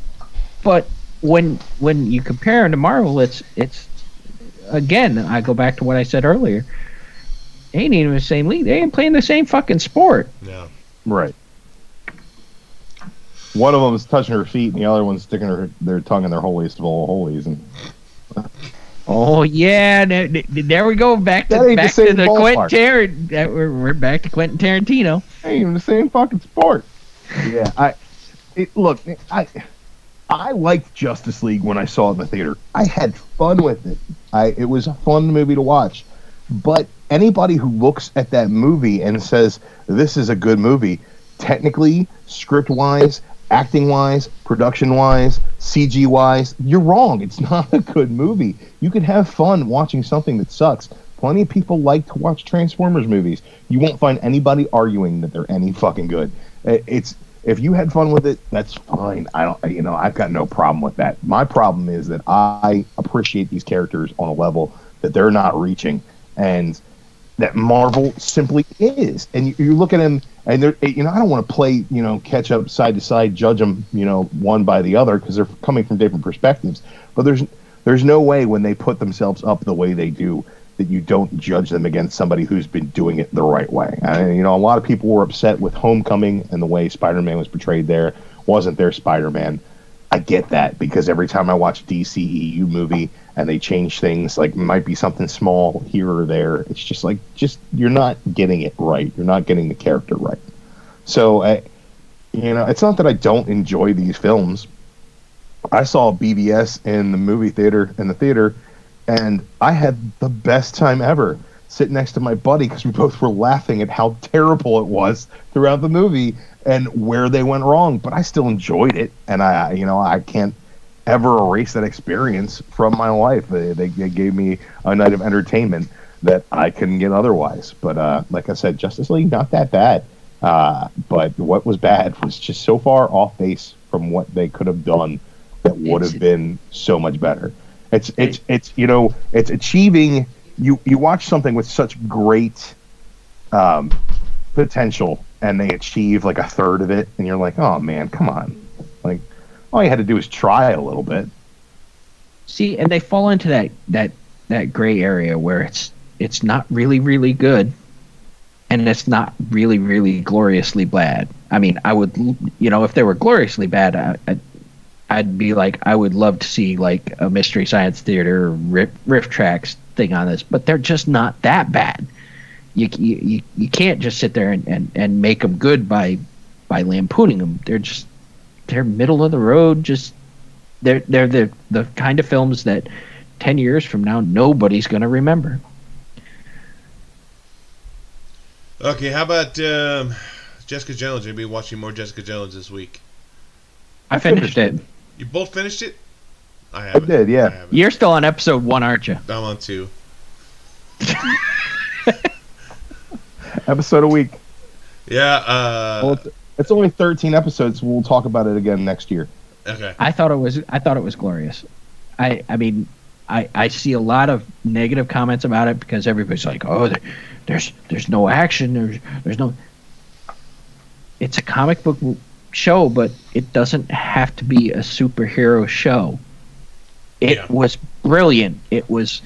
But when you compare them to Marvel, it's again, I go back to what I said earlier. They ain't even the same league. They ain't playing the same fucking sport. No. Right. One of them is touching her feet, and the other one's sticking their tongue in their holiest of all holies. And oh yeah, there we go. Back to the Quentin We're back to Quentin Tarantino. Ain't even the same fucking sport. Yeah, I liked Justice League when I saw it in the theater. I had fun with it. It was a fun movie to watch. But anybody who looks at that movie and says, this is a good movie, technically, script-wise, acting-wise, production-wise, CG-wise, you're wrong. It's not a good movie. You can have fun watching something that sucks. Plenty of people like to watch Transformers movies. You won't find anybody arguing that they're any fucking good. If you had fun with it, that's fine. I've got no problem with that. My problem is that I appreciate these characters on a level that they're not reaching, and that Marvel simply is. And you look at them, and they're, I don't want to play, catch up side to side, judge them, one by the other, because they're coming from different perspectives. But there's no way when they put themselves up the way they do that you don't judge them against somebody who's been doing it the right way. A lot of people were upset with Homecoming and the way Spider-Man was portrayed there. Wasn't their Spider-Man. I get that, because every time I watch a DCEU movie and they change things, like it might be something small here or there, it's just you're not getting it right. You're not getting the character right. So, it's not that I don't enjoy these films. I saw BVS in the theater, and I had the best time ever sitting next to my buddy, because we both were laughing at how terrible it was throughout the movie and where they went wrong. But I still enjoyed it, and I can't ever erase that experience from my life. They gave me a night of entertainment that I couldn't get otherwise. But like I said, Justice League, not that bad. But what was bad was just so far off base from what they could have done that would have been so much better. It's achieving. You watch something with such great potential, and they achieve like a third of it, and you're like, oh man, come on! Like, all you had to do is try a little bit. See, and they fall into that gray area where it's not really, really good, and it's not really, really gloriously bad. I mean, I would, if they were gloriously bad, I'd be like, I would love to see like a Mystery Science Theater riff tracks thing on this, but they're just not that bad. You can't just sit there and make them good by lampooning them. They're middle of the road. Just they're the kind of films that 10 years from now nobody's going to remember. Okay, how about Jessica Jones? Anybody watching more Jessica Jones this week? I finished it. You both finished it? I I did, yeah. haven't. You're still on episode 1, aren't you? I'm on 2. Episode a week. Yeah. Well, it's only 13 episodes. So we'll talk about it again next year. Okay. I thought it was glorious. I mean, I see a lot of negative comments about it because everybody's like, oh, there's no action. There's no. It's a comic book show, but it doesn't have to be a superhero show. It was brilliant. It was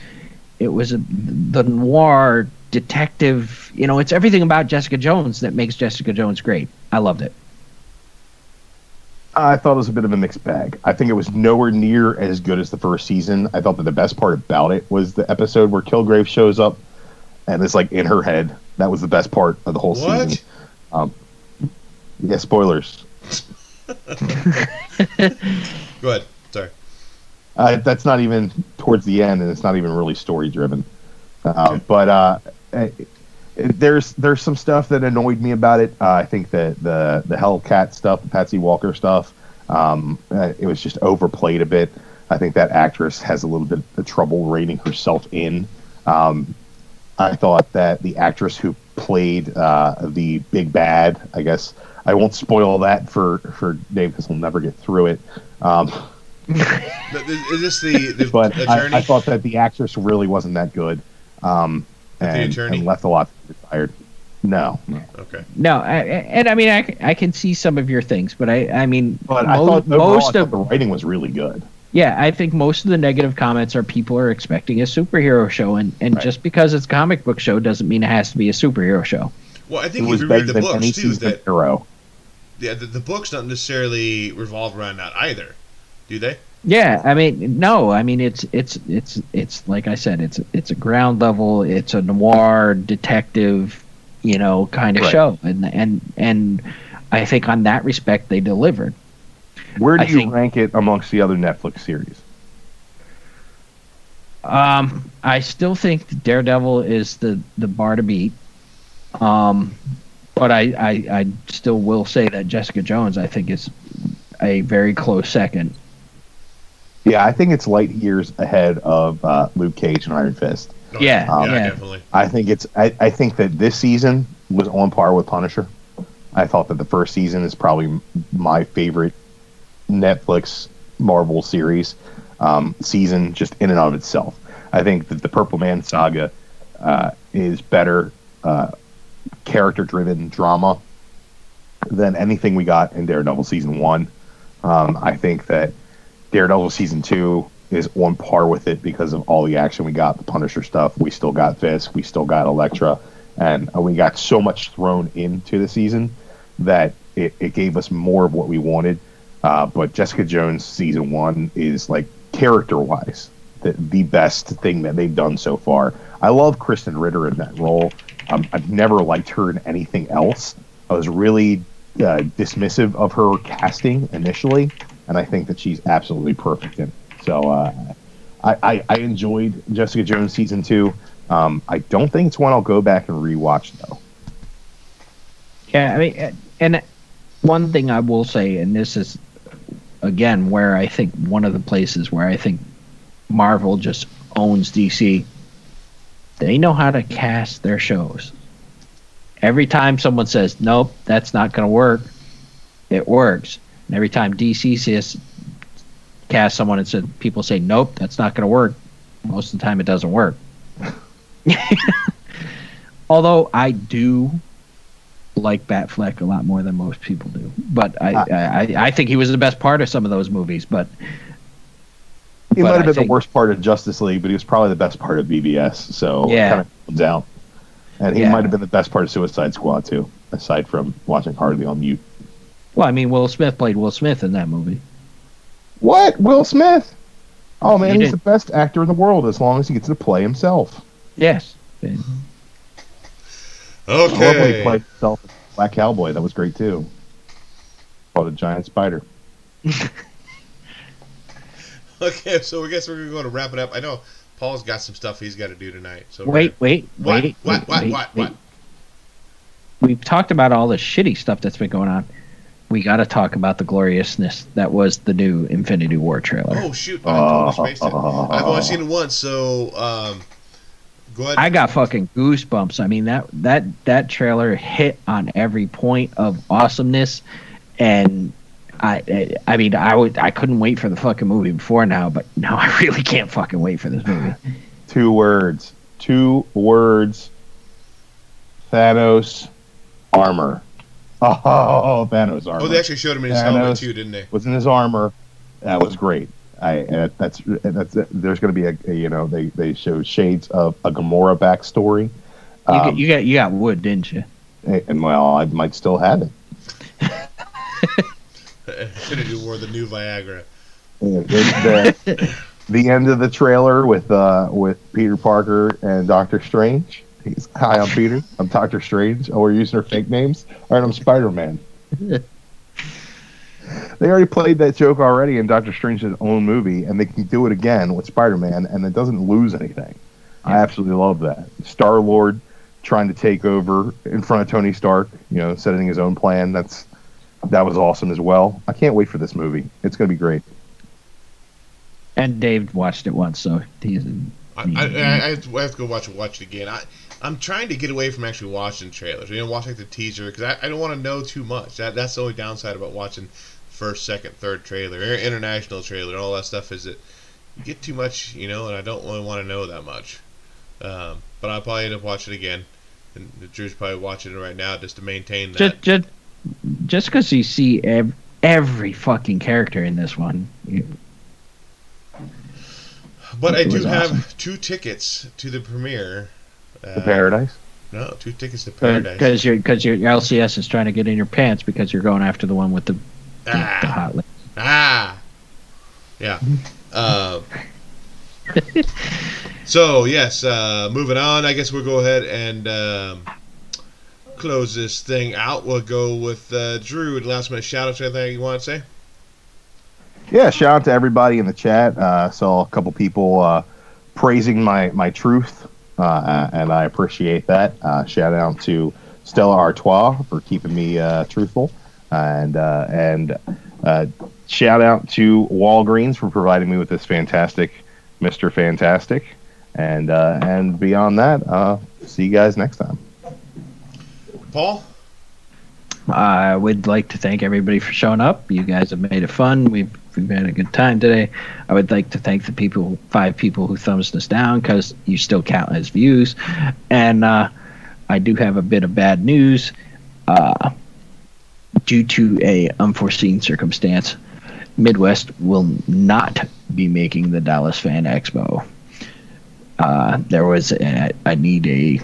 the noir detective. It's everything about Jessica Jones that makes Jessica Jones great. I loved it. I thought it was a bit of a mixed bag. I think it was nowhere near as good as the first season. I thought that the best part about it was the episode where Kilgrave shows up and it's like in her head. That was the best part of the whole season. Yeah, spoilers. Go ahead. Sorry. That's not even towards the end, and it's not even really story driven. But there's some stuff that annoyed me about it. I think that the Hellcat stuff, the Patsy Walker stuff, it was just overplayed a bit. I think that actress has a little bit of trouble reining herself in. I thought that the actress who played the big bad, I guess I won't spoil that for Dave because he'll never get through it. Is this the but attorney? I thought that the actress really wasn't that good. The attorney? And left a lot to be desired. No. Okay. No, I mean, I can see some of your things, but I mean, But I thought most of the writing was really good. Yeah, I think most of the negative comments are people are expecting a superhero show, and Right. just because it's a comic book show doesn't mean it has to be a superhero show. Well, I It think if was you better read the than any books too, season that hero. the books don't necessarily revolve around that either, do they? Yeah, I mean, no, I mean it's like I said, it's a ground level, it's a noir detective, kind of Right. show, and I think on that respect they delivered. Where do I you think- rank it amongst the other Netflix series? I still think Daredevil is the bar to beat. But I still will say that Jessica Jones I think is a very close second. Yeah, I think it's light years ahead of Luke Cage and Iron Fist. Oh, Yeah, definitely. I think that this season was on par with Punisher. I thought that the first season is probably my favorite Netflix Marvel series season just in and of itself. I think that the Purple Man saga is better character-driven drama than anything we got in Daredevil season 1. I think that Daredevil season 2 is on par with it because of all the action we got, the Punisher stuff. We still got Fisk, we still got Elektra, and we got so much thrown into the season that it gave us more of what we wanted. But Jessica Jones season 1 is, like, character-wise, the best thing that they've done so far. I love Kristen Ritter in that role. I've never liked her in anything else. I was really dismissive of her casting initially, and I think that she's absolutely perfect in it. So I enjoyed Jessica Jones season 2. I don't think it's one I'll go back and rewatch, though. Yeah, I mean, and one thing I will say, and this is again where I think one of the places where I think Marvel just owns DC. They know how to cast their shows. Every time someone says, nope, that's not going to work, it works. And every time DC says, cast someone and said, people say, nope, that's not going to work, most of the time it doesn't work. Although I do like Batfleck a lot more than most people do. But I think he was the best part of some of those movies. But He might have been the worst part of Justice League, but he was probably the best part of BVS. So Yeah. it kind of comes out. And he Yeah. might have been the best part of Suicide Squad, too, aside from watching Hardly on mute. Well, I mean, Will Smith played Will Smith in that movie. What? Will Smith? Oh man, He he's did. the best actor in the world as long as he gets to play himself. Yes. I love when he Okay. played himself as Black Cowboy. That was great too. Called a giant spider. Okay, so I guess we're going to wrap it up. I know Paul's got some stuff he's got to do tonight. So Wait. What? We've talked about all the shitty stuff that's been going on. We got to talk about the gloriousness that was the new Infinity War trailer. Oh shoot! I totally spaced it. I've only seen it once, so go ahead. I got fucking goosebumps. I mean that trailer hit on every point of awesomeness, and I couldn't wait for the fucking movie before now, but now I really can't fucking wait for this movie. 2 words. 2 words. Thanos armor. Oh, Thanos armor. Oh, they actually showed him in his helmet too, didn't they? Was in his armor. That was great. That's there's going to be they showed shades of a Gamora backstory. You got wood, didn't you? And well, I might still have it. Infinity War, the new Viagra. The end of the trailer with Peter Parker and Doctor Strange. He's, hi, I'm Peter. I'm Doctor Strange. Oh, we're using our fake names. All right, I'm Spider-Man. They already played that joke already in Doctor Strange's own movie, and they can do it again with Spider-Man, and it doesn't lose anything. Yeah. I absolutely love that. Star-Lord trying to take over in front of Tony Stark, setting his own plan. That was awesome as well. I can't wait for this movie. It's going to be great. And Dave watched it once, so he's. I have to go watch it again. I'm trying to get away from actually watching trailers. Watch like the teaser because I don't want to know too much. That's the only downside about watching first, second, third trailer, international trailer, all that stuff is that you get too much, and I don't really want to know that much. But I'll probably end up watching it again, and Drew's probably watching it right now just to maintain that. Just because you see every fucking character in this one. But I do have 2 tickets to the premiere. To Paradise? No, 2 tickets to Paradise. Because your LCS is trying to get in your pants because you're going after the one with the hot lips. Yeah. So yes, moving on. I guess we'll go ahead and close this thing out. We'll go with Drew. Last minute shout outs. Anything you want to say? Yeah, shout out to everybody in the chat. Saw a couple people praising my truth, and I appreciate that. Shout out to Stella Artois for keeping me truthful, and shout out to Walgreens for providing me with this fantastic Mr. Fantastic, and beyond that, see you guys next time. Paul? I would like to thank everybody for showing up. You guys have made it fun. We've had a good time today. I would like to thank the 5 people who thumbs us down because you still count as views. And I do have a bit of bad news. Due to a unforeseen circumstance, Midwest will not be making the Dallas Fan Expo. There was I need a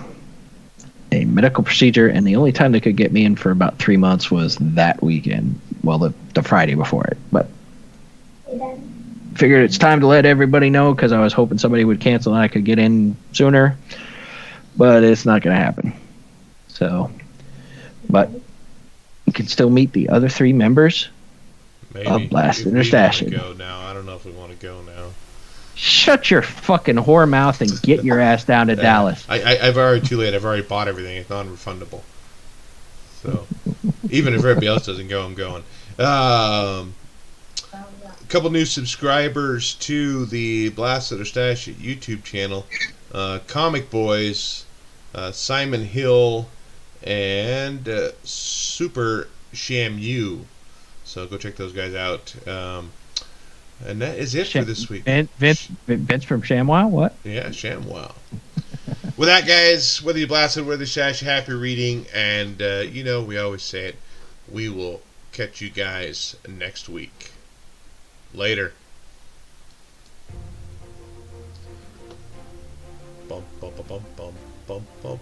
medical procedure, and the only time they could get me in for about 3 months was that weekend. Well, the Friday before it. But figured it's time to let everybody know because I was hoping somebody would cancel and I could get in sooner. But it's not going to happen. So, but you can still meet the other 3 members of Blast and Stashin'. Go now. I don't know if we want to go now. Shut your fucking whore mouth and get your ass down to Dallas. I've already too late. I've already bought everything. It's non-refundable. So even if everybody else doesn't go, I'm going. A couple new subscribers to the Blast of the Stash YouTube channel. Comic Boys, Simon Hill, and Super Shamu. So go check those guys out. And that is it for this week. Vince from ShamWow? What? Yeah, ShamWow. With that, guys, whether you blasted, whether you shash, happy reading, and we always say it. We will catch you guys next week. Later. Bum, bum, bum, bum, bum, bum, bum.